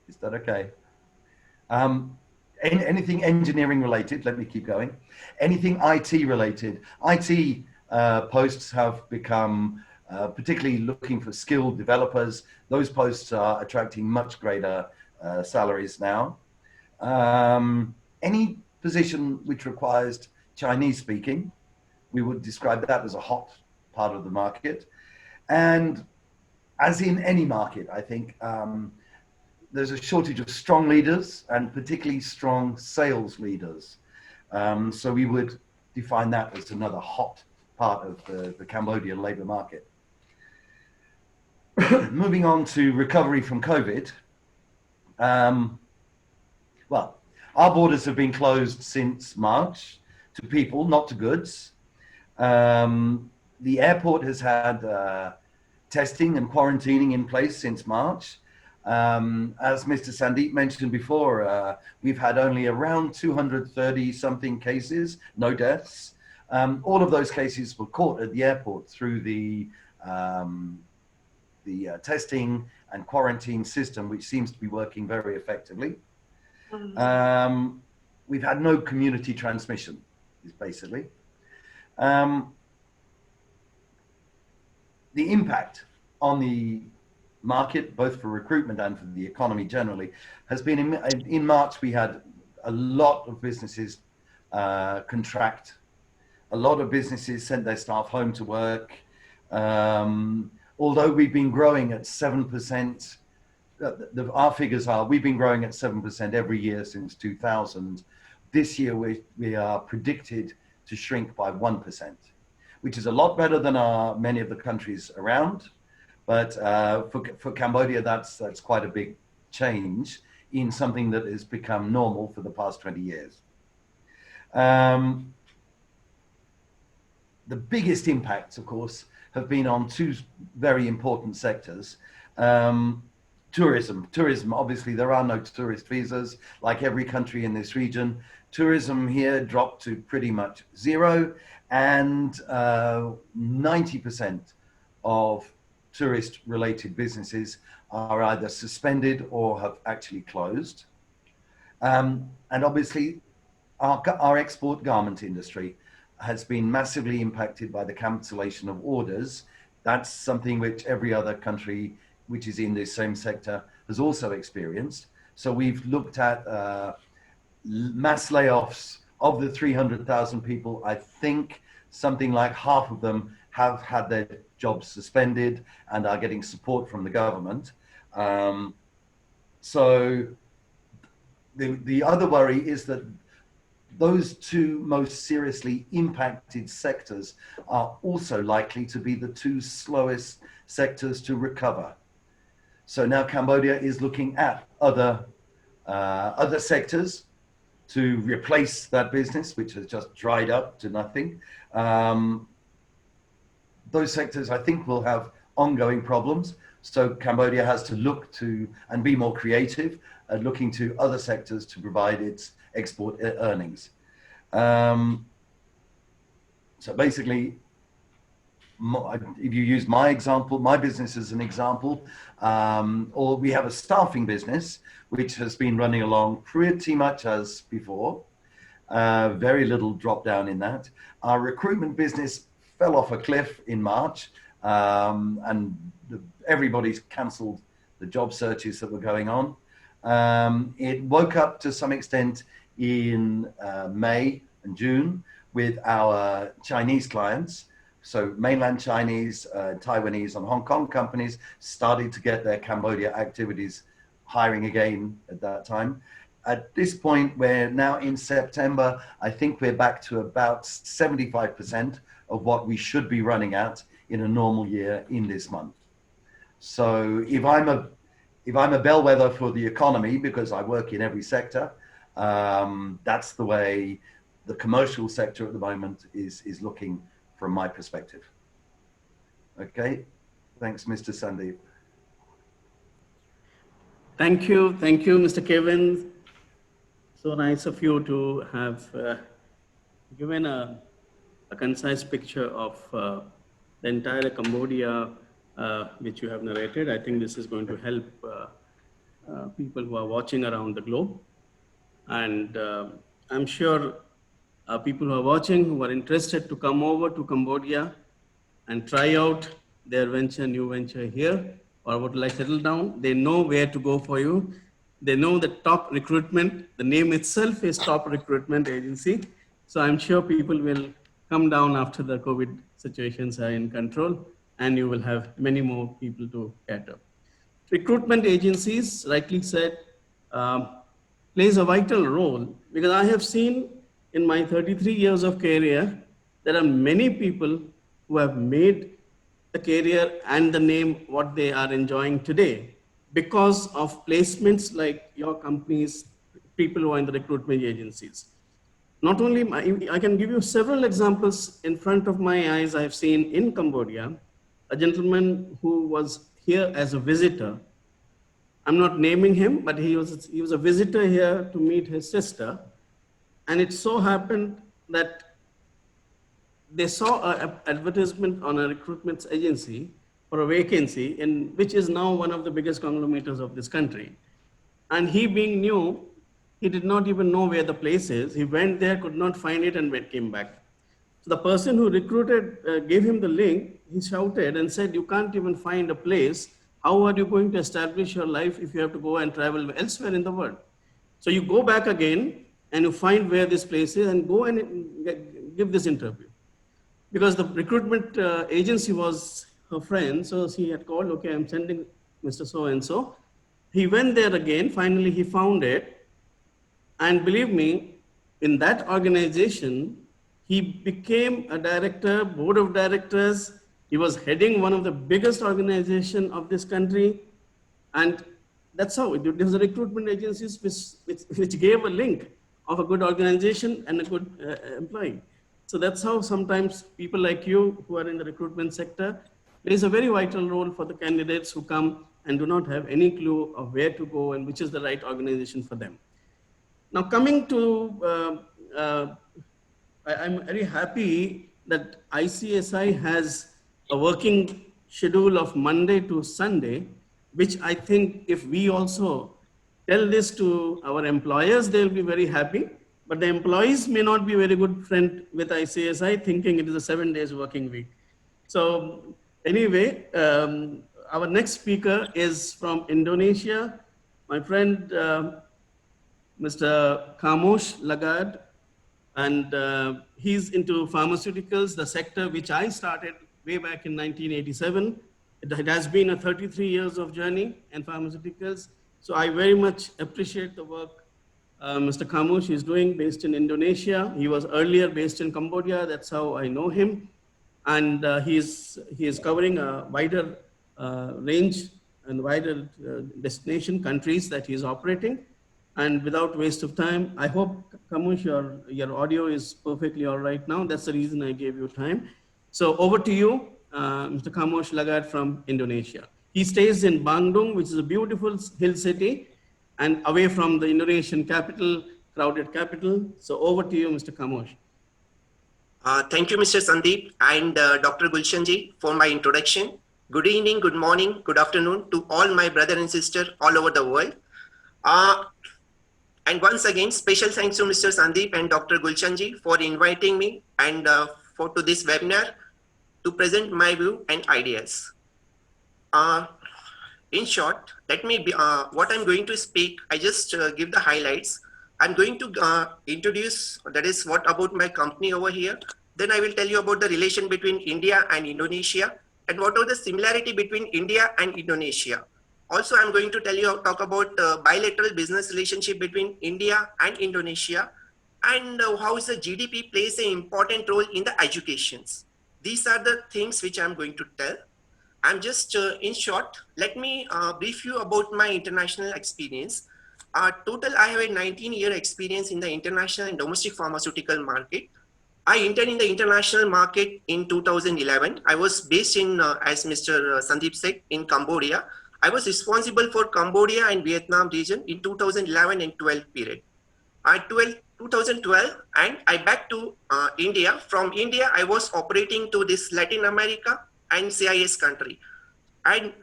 Is that okay? Anything engineering related, let me keep going. Anything IT related. IT posts have become, particularly looking for skilled developers, those posts are attracting much greater salaries now. Any position which requires Chinese speaking, we would describe that as a hot part of the market. And as in any market, I think there's a shortage of strong leaders and particularly strong sales leaders. So we would define that as another hot part of the Cambodian labor market. Moving on to recovery from COVID. Well, our borders have been closed since March to people, not to goods. The airport has had testing and quarantining in place since March. As Mr. Sandeep mentioned before, we've had only around 230 something cases, no deaths. All of those cases were caught at the airport through the testing and quarantine system, which seems to be working very effectively. We've had no community transmission, is basically. The impact on the market, both for recruitment and for the economy generally, has been in March. We had a lot of businesses contract. A lot of businesses sent their staff home to work. Although we've been growing at 7%, our figures are, we've been growing at 7% every year since 2000. This year we are predicted to shrink by 1%, which is a lot better than many of the countries around. But for Cambodia, that's quite a big change in something that has become normal for the past 20 years. The biggest impacts, of course, have been on two very important sectors. Tourism, obviously there are no tourist visas like every country in this region. Tourism here dropped to pretty much zero, and 90% of tourist related businesses are either suspended or have actually closed. And obviously our export garment industry has been massively impacted by the cancellation of orders. That's something which every other country which is in this same sector has also experienced. So we've looked at mass layoffs. Of the 300,000 people, I think something like half of them have had their jobs suspended and are getting support from the government. So the other worry is that those two most seriously impacted sectors are also likely to be the two slowest sectors to recover. So now Cambodia is looking at other sectors to replace that business, which has just dried up to nothing. Those sectors, I think, will have ongoing problems. So Cambodia has to look to and be more creative at looking to other sectors to provide its export earnings. So basically, if you use my example, my business as an example, or we have a staffing business, which has been running along pretty much as before, very little drop down in that. Our recruitment business fell off a cliff in March, and everybody's cancelled the job searches that were going on. It woke up to some extent in May and June with our Chinese clients. So mainland Chinese, Taiwanese and Hong Kong companies started to get their Cambodia activities hiring again at that time. At this point, we're now in September, I think we're back to about 75% of what we should be running at in a normal year in this month. So if I'm a bellwether for the economy, because I work in every sector, that's the way the commercial sector at the moment is looking from my perspective. Okay, thanks, Mr. Sandeep. Thank you, Mr. Kevin. So nice of you to have given a concise picture of the entire Cambodia, which you have narrated. I think this is going to help people who are watching around the globe. And I'm sure people who are watching, who are interested to come over to Cambodia and try out their new venture here, or would like to settle down, they know where to go for you. They know the Top Recruitment, the name itself is Top Recruitment Agency. So I'm sure people will come down after the COVID situations are in control and you will have many more people to cater. Recruitment agencies, rightly said, plays a vital role, because I have seen in my 33 years of career, there are many people who have made the career and the name what they are enjoying today because of placements like your companies, people who are in the recruitment agencies. Not only, I can give you several examples in front of my eyes. I have seen in Cambodia, a gentleman who was here as a visitor. I'm not naming him, but he was a visitor here to meet his sister. And it so happened that they saw an advertisement on a recruitment agency for a vacancy, in which is now one of the biggest conglomerates of this country. And he being new, he did not even know where the place is. He went there, could not find it, and came back. So the person who recruited gave him the link. He shouted and said, "You can't even find a place. How are you going to establish your life if you have to go and travel elsewhere in the world?" So you go back again and you find where this place is and go and give this interview. Because the recruitment agency was her friend, so she had called, "Okay, I'm sending Mr. So-and-so." He went there again, finally he found it. And believe me, in that organization, he became a director, board of directors. He was heading one of the biggest organizations of this country. And that's how it was the recruitment agencies which gave a link of a good organization and a good employee. So that's how sometimes people like you who are in the recruitment sector plays a very vital role for the candidates who come and do not have any clue of where to go and which is the right organization for them. Now coming to, I'm very happy that ICSI has a working schedule of Monday to Sunday, which I think if we also tell this to our employers, they'll be very happy. But the employees may not be very good friend with ICSI, thinking it is a 7 days working week. So anyway, our next speaker is from Indonesia, my friend, Mr. Khamosh Lagad, and he's into pharmaceuticals, the sector which I started way back in 1987. It has been a 33 years of journey in pharmaceuticals. So I very much appreciate the work Mr. Khamosh is doing, based in Indonesia. He was earlier based in Cambodia. That's how I know him. And he is covering a wider range and wider destination countries that he is operating. And without waste of time, I hope, Khamosh, your audio is perfectly all right now. That's the reason I gave you time. So over to you, Mr. Khamosh Lagad from Indonesia. He stays in Bandung, which is a beautiful hill city, and away from the Indonesian capital, crowded capital. So over to you, Mr. Khamosh. Thank you, Mr. Sandeep and Dr. Gulshan ji for my introduction. Good evening, good morning, good afternoon to all my brother and sister all over the world. And once again, special thanks to Mr. Sandeep and Dr. Gulshan ji for inviting me and to this webinar to present my view and ideas. In short, let me be, what I'm going to speak, I just give the highlights. I'm going to introduce, that is what about my company over here. Then I will tell you about the relation between India and Indonesia and what are the similarity between India and Indonesia. Also, I'm going to talk about bilateral business relationship between India and Indonesia and how the GDP plays an important role in the educations. These are the things which I'm going to tell. I'm just, in short, let me brief you about my international experience. Total, I have a 19-year experience in the international and domestic pharmaceutical market. I entered in the international market in 2011. I was based in, as Mr. Sandeep said, in Cambodia. I was responsible for Cambodia and Vietnam region in 2011 and 12 period. 2012, and I back to India. From India, I was operating to this Latin America and CIS country and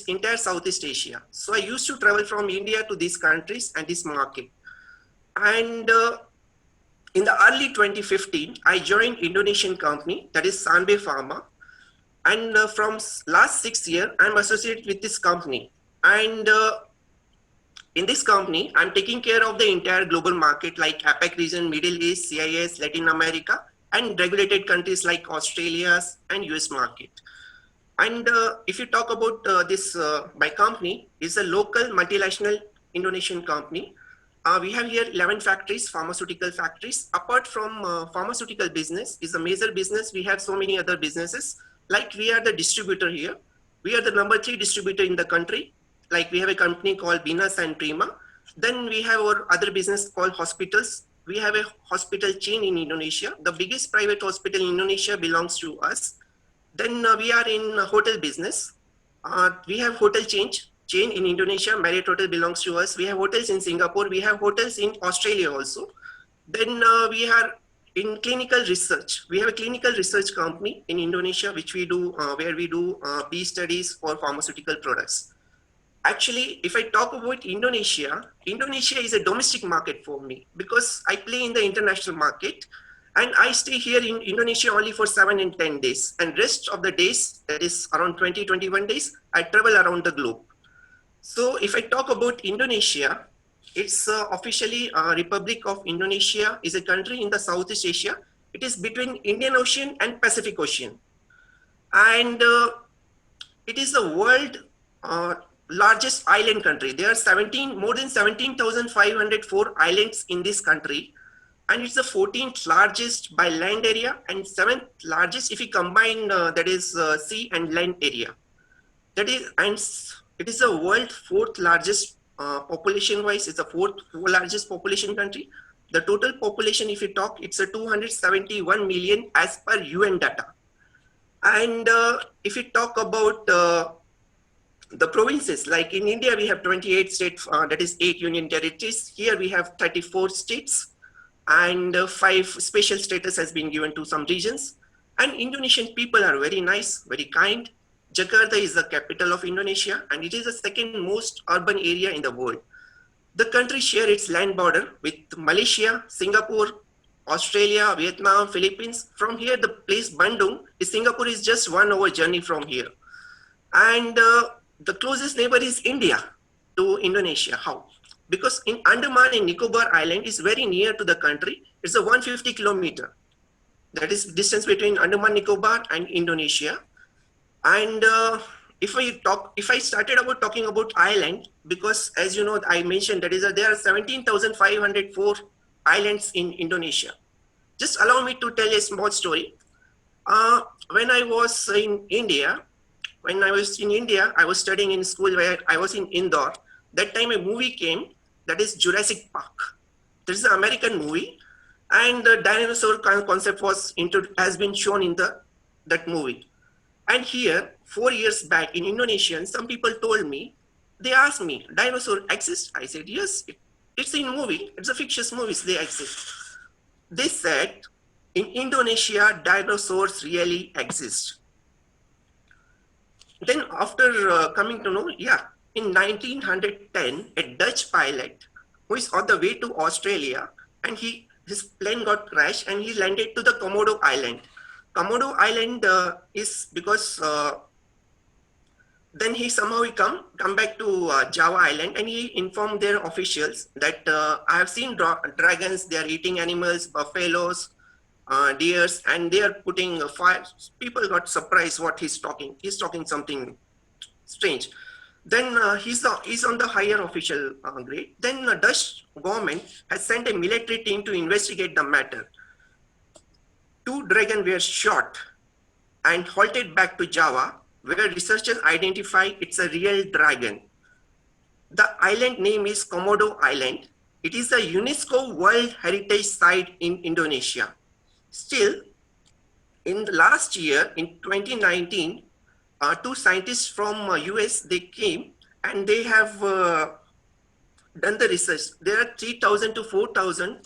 entire Southeast Asia. So I used to travel from India to these countries and this market. And in the early 2015, I joined Indonesian company, that is Sanbe Farma. And from last 6 years, I'm associated with this company. And in this company, I'm taking care of the entire global market like APAC region, Middle East, CIS, Latin America, and regulated countries like Australia and US market. And if you talk about this, my company is a local multinational Indonesian company. We have here 11 factories, pharmaceutical factories. Apart from pharmaceutical business is a major business, we have so many other businesses. Like we are the distributor here. We are the number 3 distributor in the country. Like we have a company called Binas and Prima. Then we have our other business called hospitals. We have a hospital chain in Indonesia. The biggest private hospital in Indonesia belongs to us. Then we are in hotel business. We have hotel chain in Indonesia. Marriott Hotel belongs to us. We have hotels in Singapore. We have hotels in Australia also. Then we are in clinical research. We have a clinical research company in Indonesia, which we do, where we do bee studies for pharmaceutical products. Actually, if I talk about Indonesia, Indonesia is a domestic market for me because I play in the international market. And I stay here in Indonesia only for 7 and 10 days. And rest of the days, that is around 20, 21 days, I travel around the globe. So if I talk about Indonesia, it's officially Republic of Indonesia is a country in the Southeast Asia. It is between Indian Ocean and Pacific Ocean. And it is the world largest island country. There are more than 17,504 islands in this country. And it's the 14th largest by land area and 7th largest if you combine that is sea and land area. That is, and it is the world 4th largest population wise. It's the 4th largest population country. The total population, if you talk, it's a 271 million as per UN data. And if you talk about the provinces, like in India, we have 28 states, that is 8 union territories. Here we have 34 states. And 5 special status has been given to some regions. And Indonesian people are very nice, very kind. Jakarta is the capital of Indonesia, and it is the second most urban area in the world. The country shares its land border with Malaysia, Singapore, Australia, Vietnam, Philippines. From here, the place Bandung, Singapore is just 1 hour journey from here. And the closest neighbor is India to Indonesia. How? Because in Andaman and Nicobar Island is very near to the country. It's a 150 kilometer. That is distance between Andaman Nicobar and Indonesia. And if I started about talking about island, because as you know, I mentioned that there are 17,504 islands in Indonesia. Just allow me to tell a small story. When I was in India, I was studying in school where I was in Indore. That time a movie came, that is Jurassic Park. This is an American movie, and the dinosaur concept has been shown in that movie. And here, 4 years back in Indonesia, some people told me, they asked me, dinosaur exist? I said, yes, it's in movie. It's a fictitious movies, they exist. They said, in Indonesia, dinosaurs really exist. Then after coming to know, in 1910, a Dutch pilot who is on the way to Australia, and his plane got crashed and he landed to the Komodo Island. Komodo Island is because then he somehow come back to Java Island, and he informed their officials that I have seen dragons, they are eating animals, buffaloes, deers, and they are putting fire. People got surprised what he's talking. He's talking something strange. Then he's on the higher official grade. Then the Dutch government has sent a military team to investigate the matter. 2 dragons were shot and halted back to Java, where researchers identify it's a real dragon. The island name is Komodo Island. It is a UNESCO World Heritage Site in Indonesia. Still, in the last year, in 2019, 2 scientists from US, they came and they have done the research. There are 3,000 to 4,000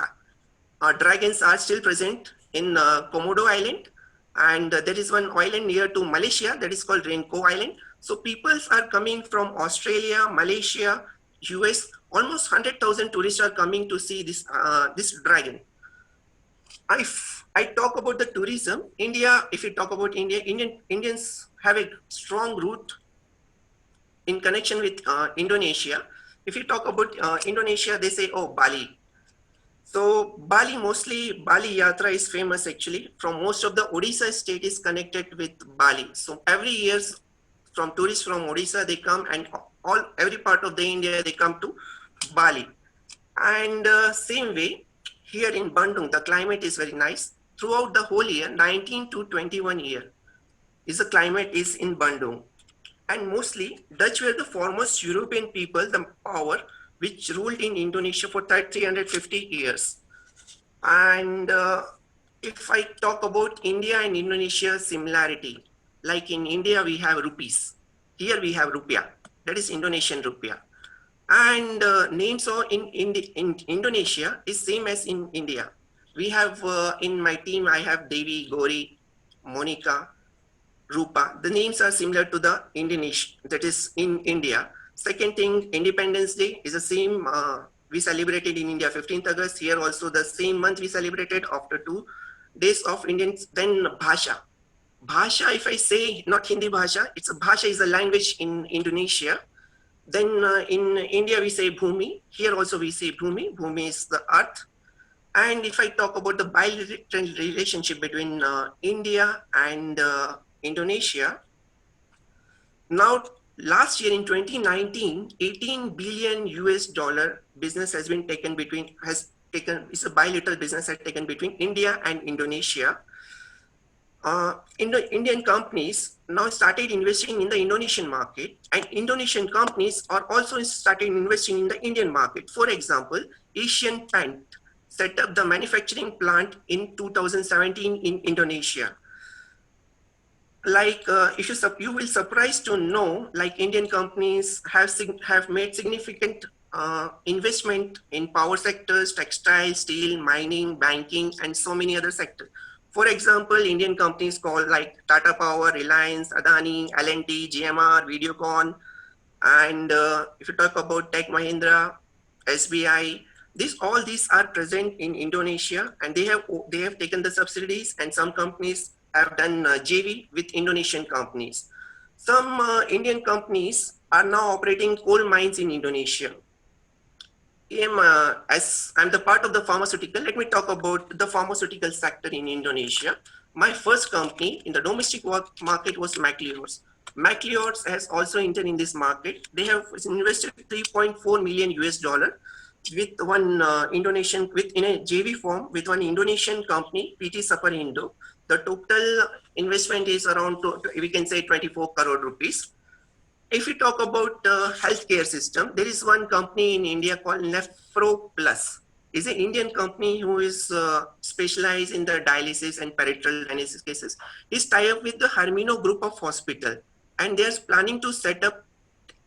dragons are still present in Komodo Island. And there is one island near to Malaysia that is called Renko Island. So people are coming from Australia, Malaysia, US. Almost 100,000 tourists are coming to see this dragon. I talk about the tourism. India, if you talk about India, Indians have a strong root in connection with Indonesia. If you talk about Indonesia, they say, oh, Bali. So Bali, mostly Bali Yatra is famous actually. From most of the Odisha state is connected with Bali. So every year from tourists from Odisha, they come, and every part of the India, they come to Bali. And same way, here in Bandung, the climate is very nice. Throughout the whole year, 19 to 21 year, is the climate is in Bandung. And mostly, Dutch were the foremost European people, the power, which ruled in Indonesia for 350 years. And if I talk about India and Indonesia similarity, like in India, we have rupees. Here we have rupiah, that is Indonesian rupiah. And names are in Indonesia is same as in India. We have in my team, I have Devi, Gori, Monica, Rupa. The names are similar to the Indonesian, that is in India. Second thing, Independence Day is the same. We celebrated in India 15th August. Here also the same month we celebrated after 2 days of Indians. Then Bhasha. Bhasha, if I say not Hindi Bhasha, it's a Bhasha is a language in Indonesia. Then in India we say Bhumi. Here also we say Bhumi. Bhumi is the earth. And if I talk about the bilateral relationship between India and Indonesia, now last year in 2019, 18 billion US dollar business has been taken between, it's a bilateral business has taken between India and Indonesia. Indian companies now started investing in the Indonesian market, and Indonesian companies are also started investing in the Indian market. For example, Asian Paint set up the manufacturing plant in 2017 in Indonesia. Like you will surprised to know, like Indian companies have made significant investment in power sectors, textile, steel, mining, banking, and so many other sectors. For example, Indian companies called like Tata Power, Reliance, Adani, L&T, GMR, Videocon, and if you talk about Tech Mahindra, SBI, all these are present in Indonesia, and they have taken the subsidies, and some companies have done JV with Indonesian companies. Some Indian companies are now operating coal mines in Indonesia. As I'm the part of the pharmaceutical, let me talk about the pharmaceutical sector in Indonesia. My first company in the domestic market was McLeod's. McLeod's has also entered in this market. They have invested 3.4 million US dollar with one Indonesian, in a JV form with one Indonesian company, PT Superindo. The total investment is around, we can say 24 crore rupees. If we talk about healthcare system, there is one company in India called Nephro Plus. It's an Indian company who is specialized in the dialysis and peritoneal dialysis cases. It's tied up with the Hermino group of hospital, and they're planning to set up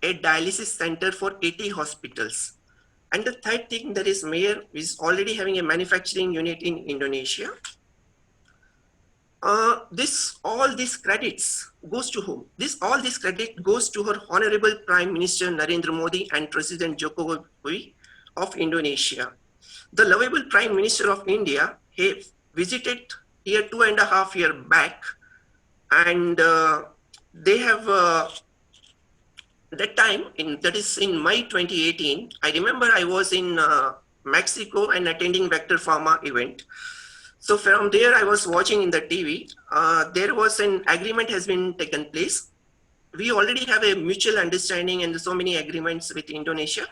a dialysis center for 80 hospitals. And the third thing, that is Mayor is already having a manufacturing unit in Indonesia. All these credits goes to whom? All this credit goes to her Honorable Prime Minister Narendra Modi and President Joko Widodo of Indonesia. The lovable Prime Minister of India, he visited here 2.5 years back, and they have that time, that is in May 2018, I remember I was in Mexico and attending Vector Pharma event. So from there, I was watching in the TV. There was an agreement has been taken place. We already have a mutual understanding and so many agreements with Indonesia.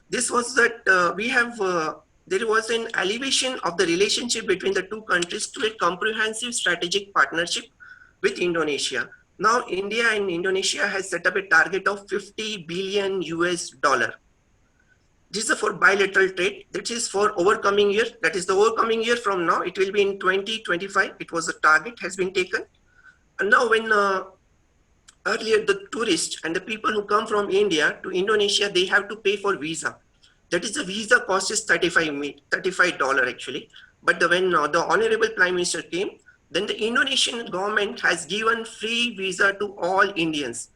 This was that there was an elevation of the relationship between the two countries to a comprehensive strategic partnership with Indonesia. Now, India and Indonesia has set up a target of 50 billion US dollar. This is for bilateral trade. That is for overcoming year. That is the overcoming year from now. It will be in 2025. It was a target has been taken. And now when earlier the tourists and the people who come from India to Indonesia, they have to pay for visa. That is the visa cost is $35 actually. But when the Honorable Prime Minister came, then the Indonesian government has given free visa to all Indians.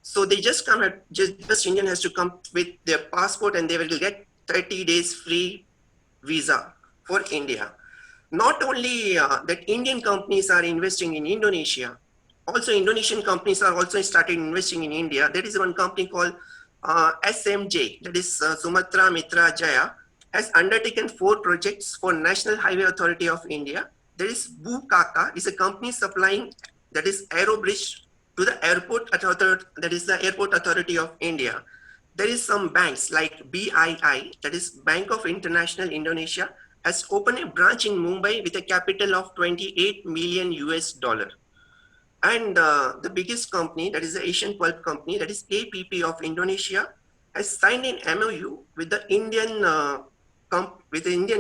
So they just come at, just Indian has to come with their passport and they will get 30 days free visa for India. Not only that Indian companies are investing in Indonesia, also Indonesian companies are also started investing in India. There is one company called SMJ, that is Sumatra Mitra Jaya. has undertaken 4 projects for National Highway Authority of India. There is Bukaka, is a company supplying, that is Aerobridge, to the airport authority, that is the Airport Authority of India. There is some banks like BII, that is Bank of International Indonesia, has opened a branch in Mumbai with a capital of 28 million US dollar. And the biggest company, that is the Asian pulp company, that is APP of Indonesia, has signed an MOU with the Indian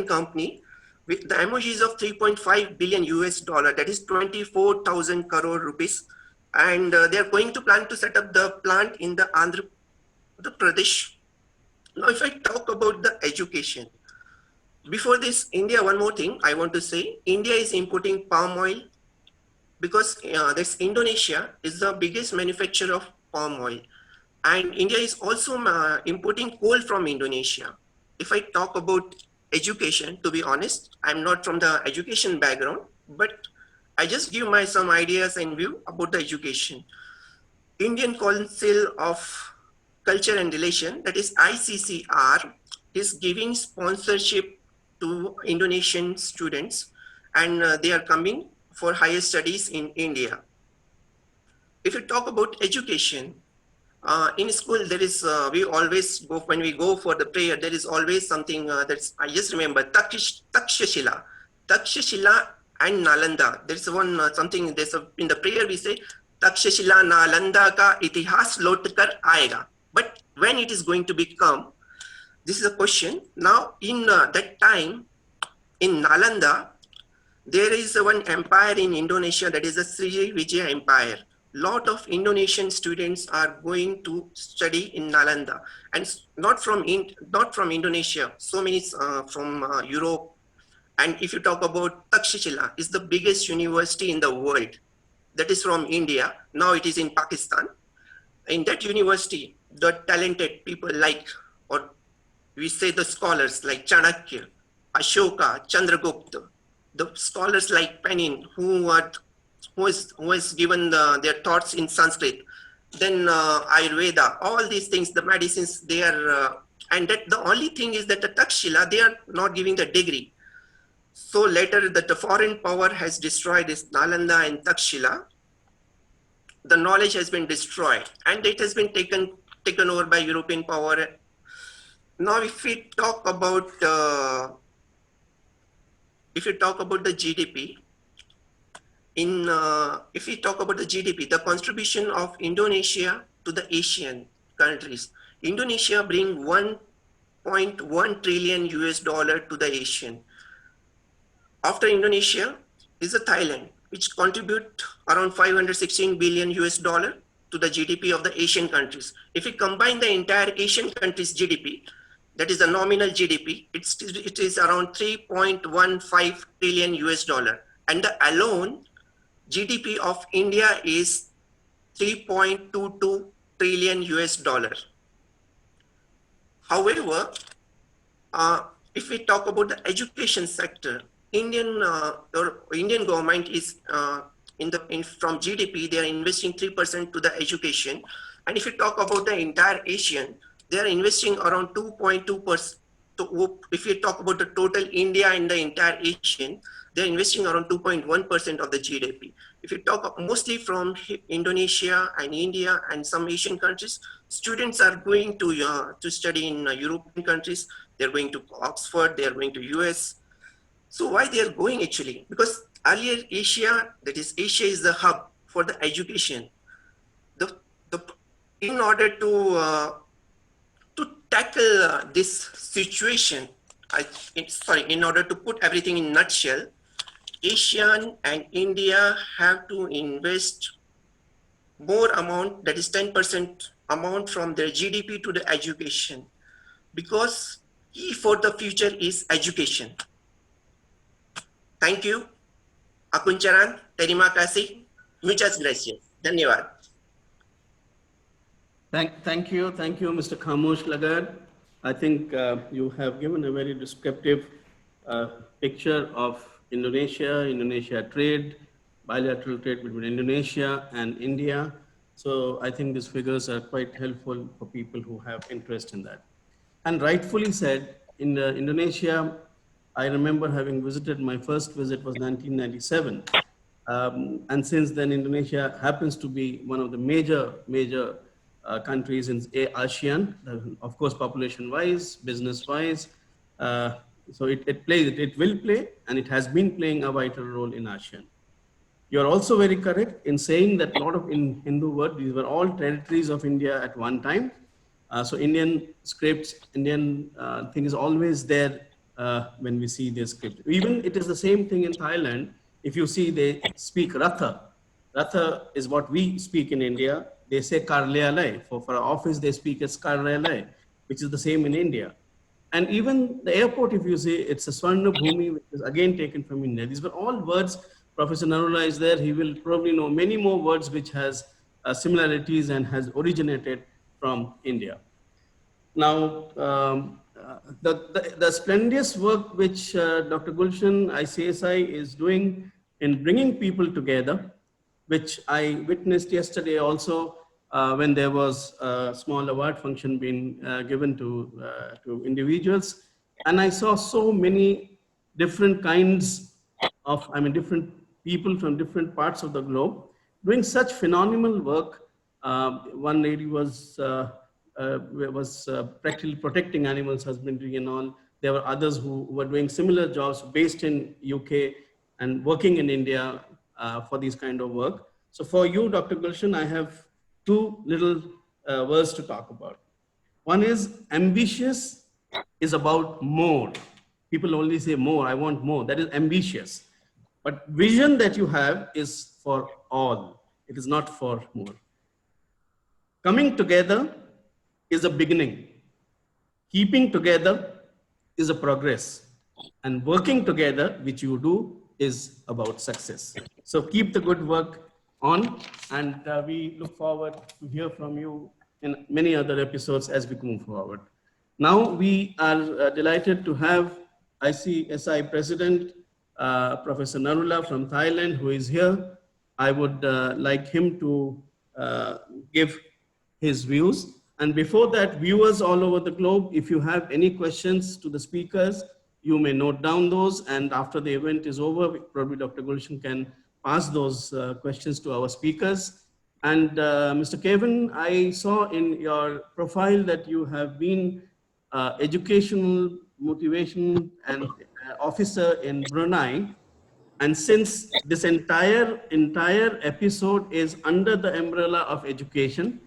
company with the emojis of 3.5 billion US dollar, that is 24,000 crore rupees. And they are going to plan to set up the plant in the Andhra Pradesh. Now, if I talk about the education, before this, India, one more thing I want to say, India is importing palm oil because this Indonesia is the biggest manufacturer of palm oil. And India is also importing coal from Indonesia. If I talk about education, to be honest, I'm not from the education background, but I just give my some ideas and view about the education. Indian Council of Culture and Relation, that is ICCR, is giving sponsorship to Indonesian students, and they are coming for higher studies in India. If you talk about education, in school, there is, we always go, when we go for the prayer, there is always something that's, I just remember, Takshashila and Nalanda. There's one, something, there's in the prayer we say, Takshashila Nalanda ka itihas lot kar aayega. But when it is going to become, this is a question. Now, in that time, in Nalanda, there is one empire in Indonesia, that is the Sriwijaya Empire. Lot of Indonesian students are going to study in Nalanda, and not from Indonesia, so many from Europe. And if you talk about Takshashila, is the biggest university in the world. That is from India. Now it is in Pakistan. In that university, the talented people like, or we say the scholars like Chanakya, Ashoka, Chandragupta, the scholars like Panin, who has given their thoughts in Sanskrit, then Ayurveda, all these things, the medicines, they are, and that the only thing is that the Takshila, they are not giving the degree. So later that the foreign power has destroyed this Nalanda and Takshila, the knowledge has been destroyed and it has been taken over by European power. Now, if we talk about the GDP, if we talk about the GDP, the contribution of Indonesia to the Asian countries, Indonesia bring 1.1 trillion US dollar to the Asian. After Indonesia is a Thailand, which contribute around 516 billion US dollar to the GDP of the Asian countries. If we combine the entire Asian countries' GDP, that is the nominal GDP, it is around 3.15 trillion US dollar. And the alone GDP of India is 3.22 trillion US dollar. However, if we talk about the education sector, Indian government is from GDP, they are investing 3% to the education. And if you talk about the entire Asian, they are investing around 2.2%. If you talk about the total India and the entire Asian, they are investing around 2.1% of the GDP. If you talk mostly from Indonesia and India and some Asian countries, students are going to study in European countries. They're going to Oxford, they're going to US. So why they are going actually? Because earlier Asia, that is Asia is the hub for the education. In order to tackle this situation, in order to put everything in nutshell, ASEAN and India have to invest more amount, that is 10% amount from their GDP to the education, because key for the future is education. Thank you. Akuncharan, terima kasih. Muchas gracias. Dhanyawad. Thank you, Mr. Khamosh Lagad. I think you have given a very descriptive picture of Indonesia trade, bilateral trade between Indonesia and India. So I think these figures are quite helpful for people who have interest in that. And rightfully said, in Indonesia, I remember having visited, my first visit was 1997. And since then, Indonesia happens to be one of the major countries in ASEAN, of course, population-wise, business-wise. So it will play, and it has been playing a vital role in ASEAN. You're also very correct in saying that a lot of in Hindu word, these were all territories of India at one time. So Indian scripts, Indian thing is always there when we see their script. Even it is the same thing in Thailand. If you see, they speak Ratha. Ratha is what we speak in India. They say Karlyalay. For our office, they speak as Karlyalay, which is the same in India. And even the airport, if you say, it's a Swarna Bhumi, which is again taken from India. These were all words. Professor Narula is there. He will probably know many more words which has similarities and has originated from India. Now, the splendid work which Dr. Gulshan, ICSI, is doing in bringing people together, which I witnessed yesterday also when there was a small award function being given to individuals. And I saw so many different kinds of, different people from different parts of the globe doing such phenomenal work. One lady was practically protecting animals husbandry and all. There were others who were doing similar jobs based in UK and working in India for these kind of work. So for you, Dr. Gulshan, I have two little words to talk about. One is ambitious is about more. People only say more, I want more. That is ambitious. But vision that you have is for all. It is not for more. Coming together is a beginning. Keeping together is a progress. And working together, which you do, is about success. So keep the good work on, and we look forward to hear from you in many other episodes as we move forward. Now we are delighted to have ICSI President, Professor Narula from Thailand, who is here. I would like him to give his views. And before that, viewers all over the globe, if you have any questions to the speakers, you may note down those. And after the event is over, probably Dr. Gulshan can pass those questions to our speakers. And Mr. Kevin, I saw in your profile that you have been educational motivation and officer in Brunei. And since this entire episode is under the umbrella of education,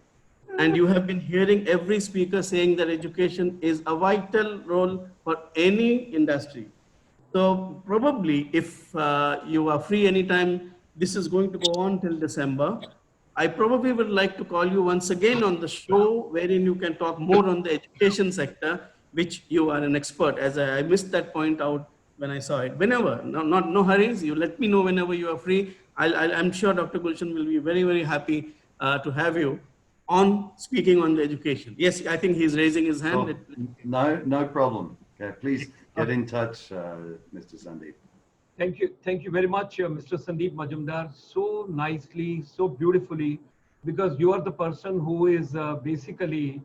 and you have been hearing every speaker saying that education is a vital role for any industry. So probably if you are free anytime, this is going to go on till December. I probably would like to call you once again on the show wherein you can talk more on the education sector, which you are an expert, as I missed that point out when I saw it. Whenever, no hurries, you let me know whenever you are free. I'm sure Dr. Gulshan will be very, very happy to have you on speaking on the education. Yes, I think he's raising his hand. Oh, no problem. Okay, please get in touch, Mr. Sandeep. Thank you very much, Mr. Sandeep Majumdar, so nicely, so beautifully, because you are the person who is basically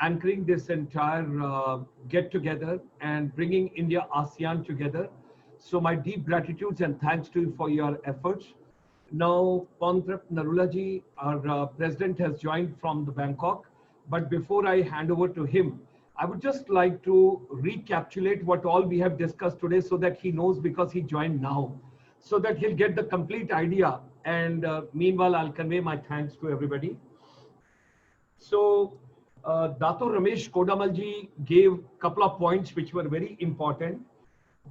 anchoring this entire get-together and bringing India ASEAN together. So my deep gratitude and thanks to you for your efforts. Now, Pontrap Narulaji, our president, has joined from the Bangkok. But before I hand over to him, I would just like to recapitulate what all we have discussed today so that he knows, because he joined now, so that he'll get the complete idea. And meanwhile, I'll convey my thanks to everybody. So, Dato Ramesh Kodamalji gave a couple of points which were very important.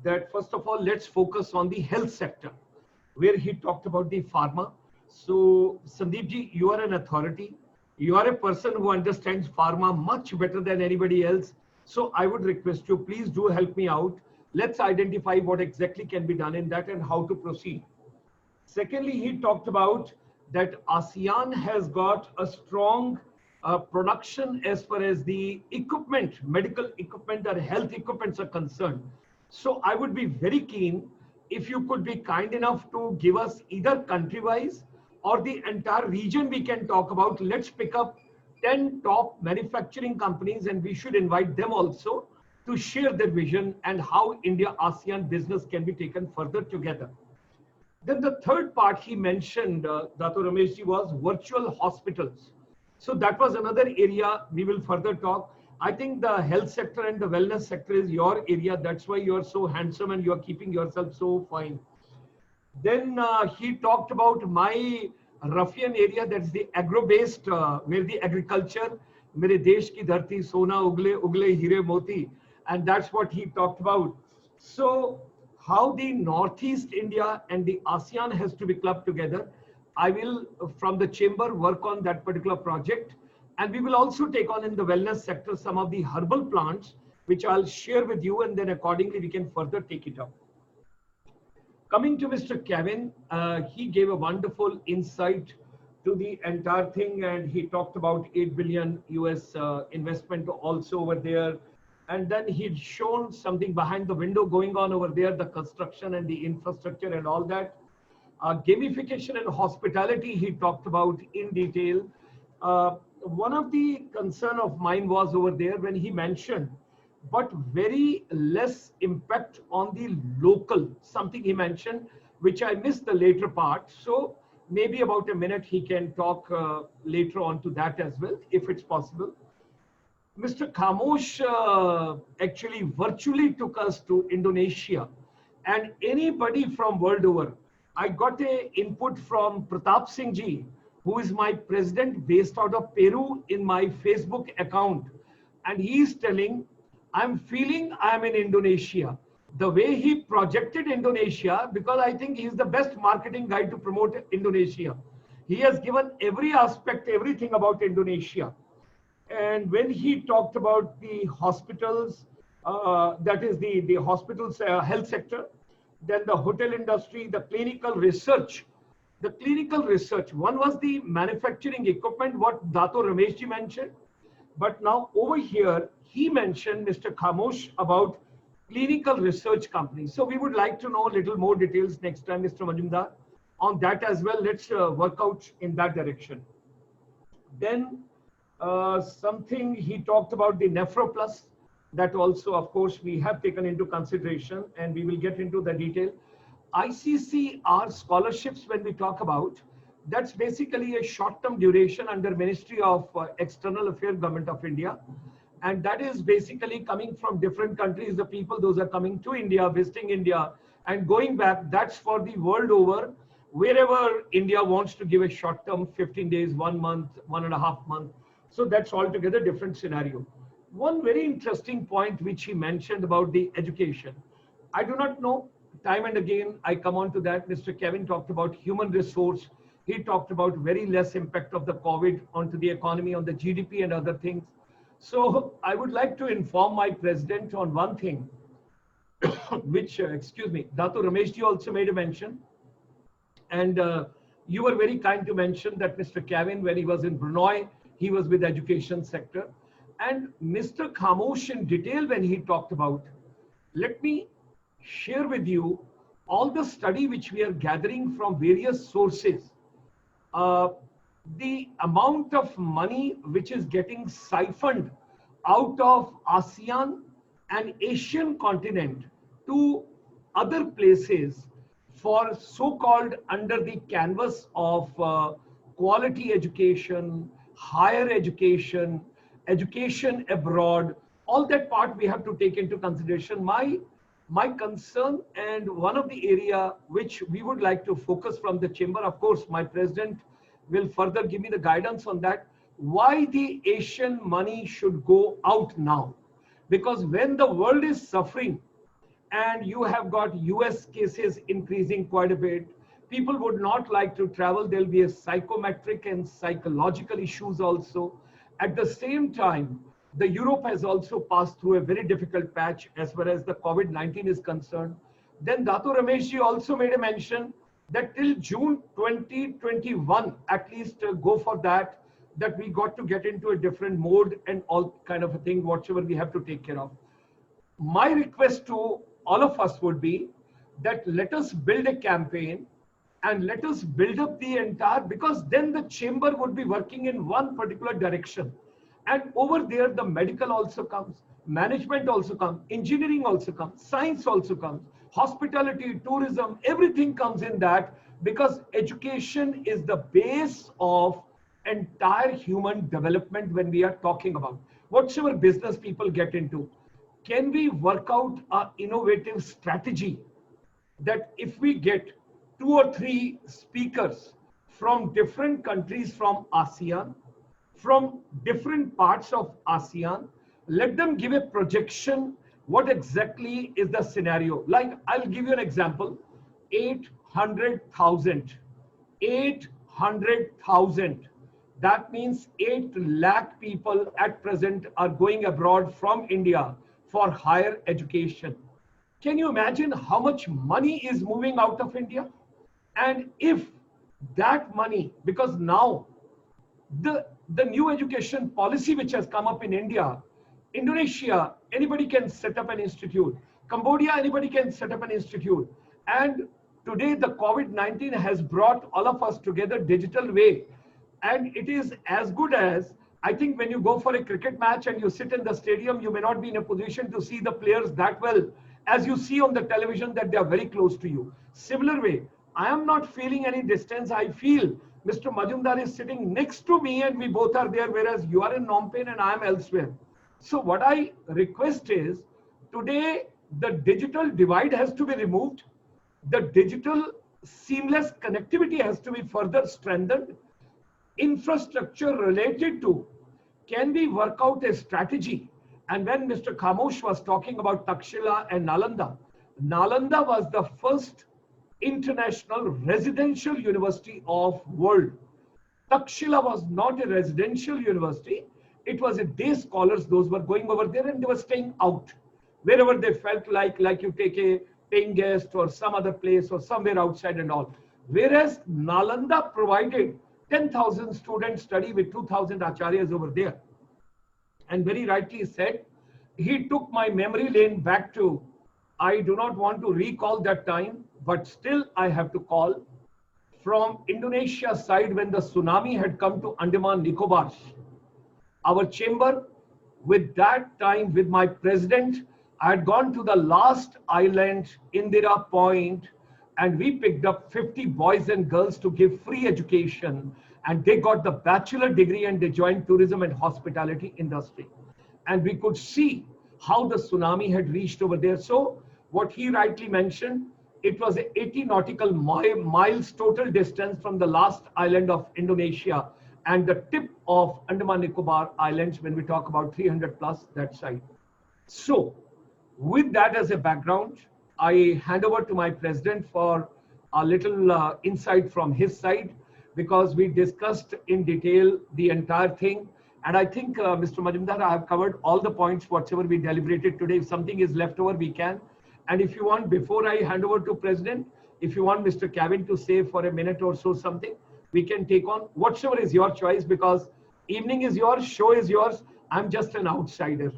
That first of all, let's focus on the health sector, where he talked about the pharma. So Sandeep ji, you are an authority. You are a person who understands pharma much better than anybody else. So I would request you, please do help me out. Let's identify what exactly can be done in that and how to proceed. Secondly, he talked about that ASEAN has got a strong production as far as the equipment, medical equipment or health equipments are concerned. So I would be very keen if you could be kind enough to give us either country-wise or the entire region we can talk about. Let's pick up 10 top manufacturing companies and we should invite them also, to share their vision and how India-ASEAN business can be taken further together. Then the third part he mentioned, Dato Rameshji, was virtual hospitals. So that was another area we will further talk. I think the health sector and the wellness sector is your area. That's why you are so handsome and you are keeping yourself so fine. Then he talked about my ruffian area, that's the agro-based, where the agriculture, mere desh ki dharti, sona ugle, ugle hire moti, and that's what he talked about. So how the Northeast India and the ASEAN has to be clubbed together. I will, from the chamber, work on that particular project. And we will also take on in the wellness sector some of the herbal plants, which I'll share with you, and then accordingly we can further take it up. Coming to Mr. Kevin, he gave a wonderful insight to the entire thing, and he talked about 8 billion US investment also over there. And then he'd shown something behind the window going on over there, the construction and the infrastructure and all that. Gamification and hospitality, he talked about in detail. One of the concern of mine was over there when he mentioned, but very less impact on the local, something he mentioned, which I missed the later part. So maybe about a minute he can talk later on to that as well, if it's possible. Mr. Khamosh actually virtually took us to Indonesia, and anybody from world over. I got a input from Pratap Singh ji, who is my president based out of Peru, in my Facebook account. And he is telling, I'm feeling I'm in Indonesia. The way he projected Indonesia, because I think he's the best marketing guy to promote Indonesia. He has given every aspect, everything about Indonesia. And when he talked about the hospitals, that is the hospitals health sector, then the hotel industry, the clinical research. The clinical research, one was the manufacturing equipment, what Dato Rameshji mentioned. But now over here, he mentioned, Mr. Khamosh, about clinical research companies. So we would like to know a little more details next time, Mr. Majumdar, on that as well. Let's work out in that direction. Then something he talked about the NephroPlus, that also, of course, we have taken into consideration, and we will get into the detail. ICCR scholarships, when we talk about, that's basically a short-term duration under Ministry of External Affairs, Government of India. And that is basically coming from different countries, the people, those are coming to India, visiting India, and going back. That's for the world over, wherever India wants to give a short-term 15 days, 1 month, 1.5 months. So that's altogether different scenario. One very interesting point which he mentioned about the education. I do not know, time and again, I come on to that. Mr. Kevin talked about human resource. He talked about very less impact of the COVID onto the economy, on the GDP and other things. So I would like to inform my president on one thing, which, excuse me, Dato Rameshji also made a mention. And you were very kind to mention that Mr. Kevin, when he was in Brunei, he was with education sector. And Mr. Khamosh in detail, when he talked about, let me share with you all the study which we are gathering from various sources. The amount of money which is getting siphoned out of ASEAN and Asian continent to other places for so-called under the canvas of quality education, higher education, education abroad, all that part we have to take into consideration. My concern, and one of the area which we would like to focus from the chamber, of course, my president will further give me the guidance on that, why the Asian money should go out now. Because when the world is suffering and you have got US cases increasing quite a bit, people would not like to travel. There'll be a psychometric and psychological issues also. At the same time, the Europe has also passed through a very difficult patch as far as the COVID-19 is concerned. Then Dato Rameshji also made a mention that till June 2021, at least go for that, that we got to get into a different mode and all kind of a thing, whatever we have to take care of. My request to all of us would be that let us build a campaign and let us build up the entire, because then the chamber would be working in one particular direction. And over there, the medical also comes. management also comes, engineering also comes, science also comes, hospitality, tourism, everything comes in that, because education is the base of entire human development. When we are talking about whatsoever business people get into, can we work out an innovative strategy that if we get 2 or 3 speakers from different countries from ASEAN, from different parts of ASEAN, let them give a projection what exactly is the scenario. Like, I'll give you an example. 800,000. 800,000. That means 8 lakh people at present are going abroad from India for higher education. Can you imagine how much money is moving out of India? And if that money, because now the new education policy which has come up in India, Indonesia, anybody can set up an institute. Cambodia, anybody can set up an institute. And today the COVID-19 has brought all of us together digital way. And it is as good as, I think when you go for a cricket match and you sit in the stadium, you may not be in a position to see the players that well as you see on the television that they are very close to you. Similar way, I am not feeling any distance. I feel Mr. Majumdar is sitting next to me and we both are there, whereas you are in Phnom Penh and I am elsewhere. So what I request is, today the digital divide has to be removed. The digital seamless connectivity has to be further strengthened. Infrastructure related to, can we work out a strategy? And when Mr. Khamosh was talking about Takshila and Nalanda, Nalanda was the first international residential university of world. Takshila was not a residential university. It was a day scholars. Those were going over there and they were staying out wherever they felt like you take a paying guest or some other place or somewhere outside and all. Whereas Nalanda provided 10,000 students study with 2,000 acharyas over there. And very rightly said, he took my memory lane back to, I do not want to recall that time, but still I have to call, from Indonesia side when the tsunami had come to Andaman Nicobar. Our chamber, with that time, with my president, I had gone to the last island, Indira Point, and we picked up 50 boys and girls to give free education. And they got the bachelor degree and they joined tourism and hospitality industry. And we could see how the tsunami had reached over there. So what he rightly mentioned, it was 80 nautical miles total distance from the last island of Indonesia and the tip of Andaman Nicobar Islands when we talk about 300 plus that side. So with that as a background, I hand over to my president for a little insight from his side, because we discussed in detail the entire thing. And I think, Mr. Majumdar, I have covered all the points, whatever we deliberated today. If something is left over, we can. And if you want, before I hand over to President, if you want Mr. Kevin to say for a minute or so something, we can take on whatever is your choice, because evening is yours, show is yours. I'm just an outsider.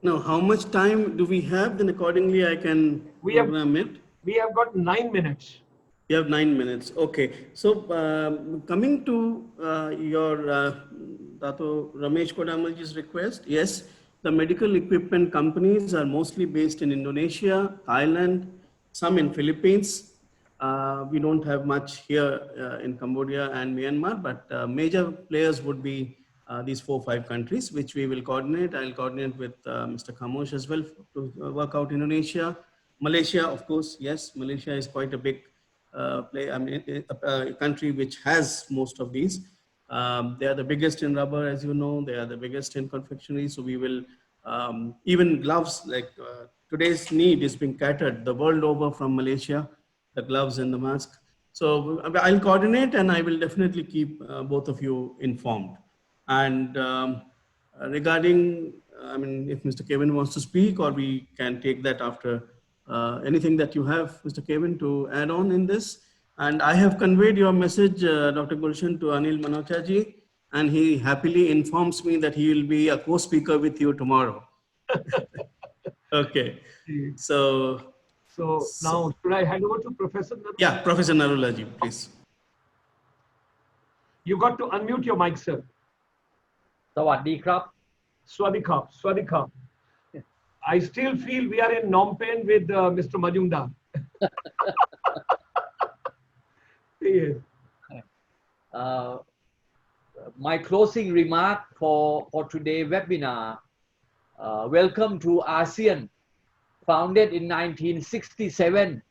Now, how much time do we have? Then accordingly, I can program it. We have got 9 minutes. You have 9 minutes. Okay. So coming to your Dato Ramesh Kodamalji's request, yes, the medical equipment companies are mostly based in Indonesia, Thailand, some in Philippines. We don't have much here in Cambodia and Myanmar, but major players would be these 4 or 5 countries, which we will coordinate. I'll coordinate with Mr. Khamosh as well to work out Indonesia. Malaysia, of course, yes, Malaysia is quite a big a country which has most of these. They are the biggest in rubber, as you know. They are the biggest in confectionery. So we will, even gloves, like today's need is being catered the world over from Malaysia, the gloves and the mask. So I'll coordinate and I will definitely keep both of you informed. And regarding, if Mr. Kevin wants to speak, or we can take that after. Anything that you have, Mr. Kevin, to add on in this? And I have conveyed your message, Dr. Gulshan, to Anil Manochaji, and he happily informs me that he will be a co-speaker with you tomorrow. Okay. So now, should I hand over to Professor Narula? Yeah, Professor Narulaji, please. You got to unmute your mic, sir. สวัสดีครับ Swadikap, Swadikap. I still feel we are in Phnom Penh with Mr. Majumdar. Yes. Uh, my closing remark for today's webinar. Welcome to ASEAN, founded in 1967.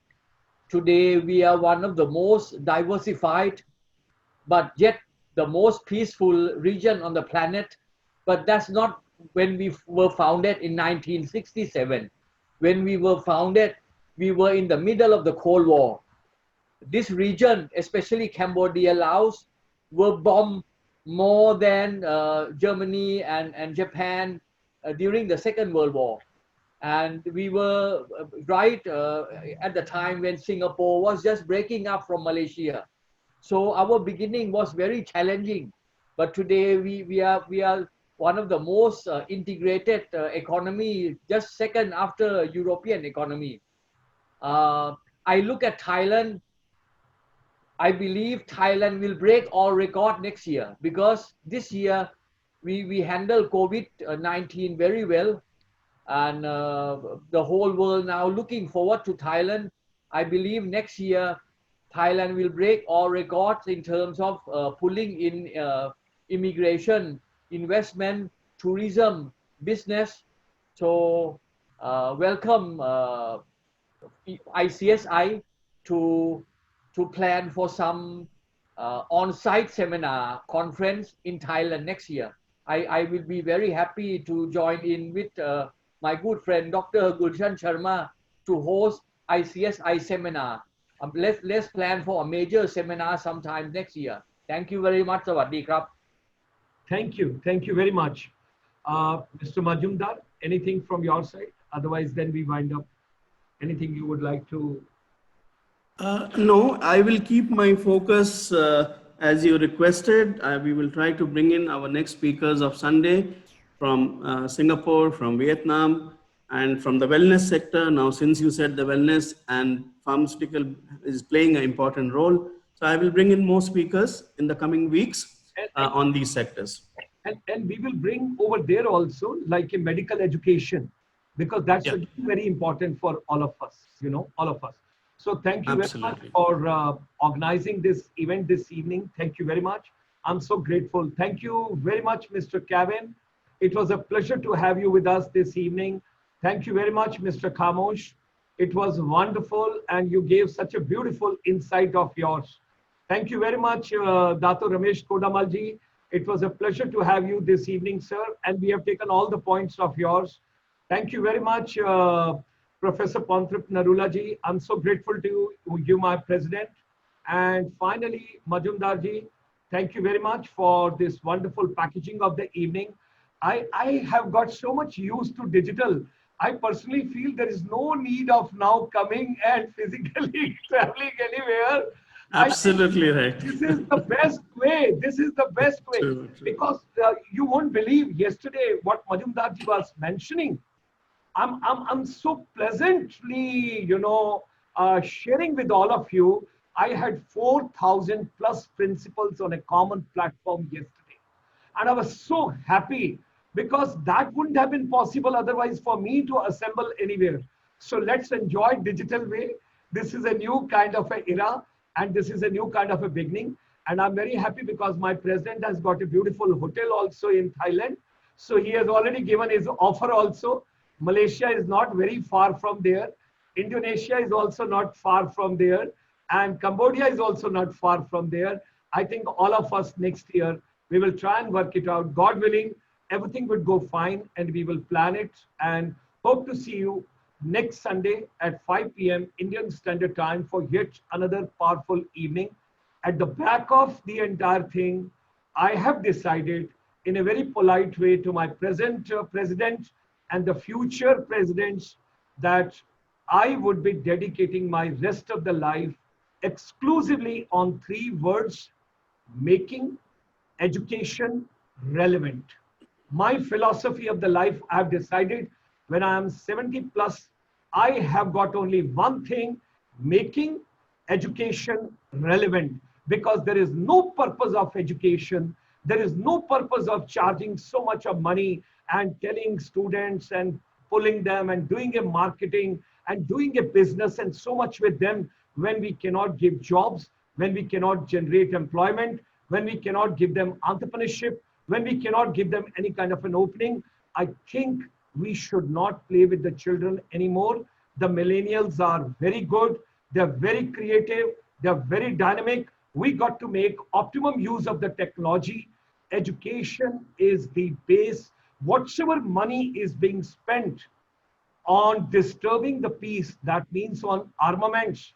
Today, we are one of the most diversified, but yet the most peaceful region on the planet. But that's not when we were founded in 1967. When we were founded, we were in the middle of the Cold War. This region, especially Cambodia, Laos, were bombed more than Germany and Japan during the Second World War. And we were right at the time when Singapore was just breaking up from Malaysia. So our beginning was very challenging. But today we are one of the most integrated economy, just second after European economy. I look at Thailand. I believe Thailand will break all record next year because this year we handle COVID-19 very well, and the whole world now looking forward to Thailand. I believe next year Thailand will break all records in terms of pulling in immigration, investment, tourism, business. So welcome ICSI to plan for some on-site seminar conference in Thailand next year. I will be very happy to join in with my good friend Dr. Gulshan Sharma to host ICSI seminar. Let's plan for a major seminar sometime next year. Thank you very much. สวัสดีครับ Thank you very much. Mr. Majumdar, anything from your side? Otherwise, then we wind up. Anything you would like to? No, I will keep my focus as you requested. We will try to bring in our next speakers of Sunday from Singapore, from Vietnam, and from the wellness sector. Now, since you said the wellness and pharmaceutical is playing an important role, so I will bring in more speakers in the coming weeks on these sectors. And we will bring over there also like a medical education, because that's very important for all of us, all of us. So thank you very much for organizing this event this evening. Thank you very much. I'm so grateful. Thank you very much, Mr. Kevin. It was a pleasure to have you with us this evening. Thank you very much, Mr. Khamosh. It was wonderful, and you gave such a beautiful insight of yours. Thank you very much, Dato Ramesh Kodamalji. It was a pleasure to have you this evening, sir, and we have taken all the points of yours. Thank you very much, Professor Pantrip Narulaji. I'm so grateful to you, my president. And finally, Majumdarji, thank you very much for this wonderful packaging of the evening. I have got so much used to digital. I personally feel there is no need of now coming and physically traveling anywhere. Absolutely right. This is the best way. This is the best way. True. Because you won't believe yesterday what Majumdarji was mentioning. I'm so pleasantly, sharing with all of you. I had 4,000 plus principals on a common platform yesterday. And I was so happy because that wouldn't have been possible otherwise for me to assemble anywhere. So let's enjoy digital way. This is a new kind of an era, and this is a new kind of a beginning. And I'm very happy because my president has got a beautiful hotel also in Thailand. So he has already given his offer also. Malaysia is not very far from there. Indonesia is also not far from there. And Cambodia is also not far from there. I think all of us next year, we will try and work it out. God willing, everything would go fine and we will plan it. And hope to see you next Sunday at 5 p.m. Indian Standard Time for yet another powerful evening. At the back of the entire thing, I have decided in a very polite way to my present president and the future presidents that I would be dedicating my rest of the life exclusively on 3 words: making education relevant. My philosophy of the life, I've decided when I am 70 plus, I have got only one thing: making education relevant, because there is no purpose of education. There is no purpose of charging so much of money and telling students and pulling them and doing a marketing and doing a business and so much with them when we cannot give jobs, when we cannot generate employment, when we cannot give them entrepreneurship, when we cannot give them any kind of an opening. I think we should not play with the children anymore. The millennials are very good. They're very creative. They're very dynamic. We got to make optimum use of the technology. Education is the base. Whatever money is being spent on disturbing the peace, that means on armaments,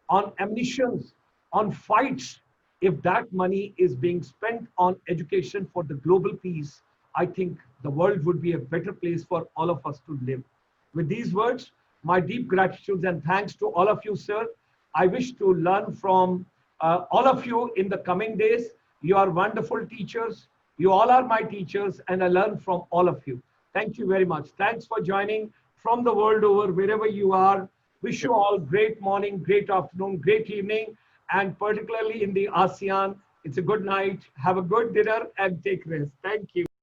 on ammunitions, on fights, if that money is being spent on education for the global peace, I think the world would be a better place for all of us to live. With these words, my deep gratitude and thanks to all of you, sir. I wish to learn from all of you in the coming days. You are wonderful teachers. You all are my teachers, and I learn from all of you. Thank you very much. Thanks for joining from the world over, wherever you are. Wish you all great morning, great afternoon, great evening, and particularly in the ASEAN, it's a good night. Have a good dinner and take rest. Thank you.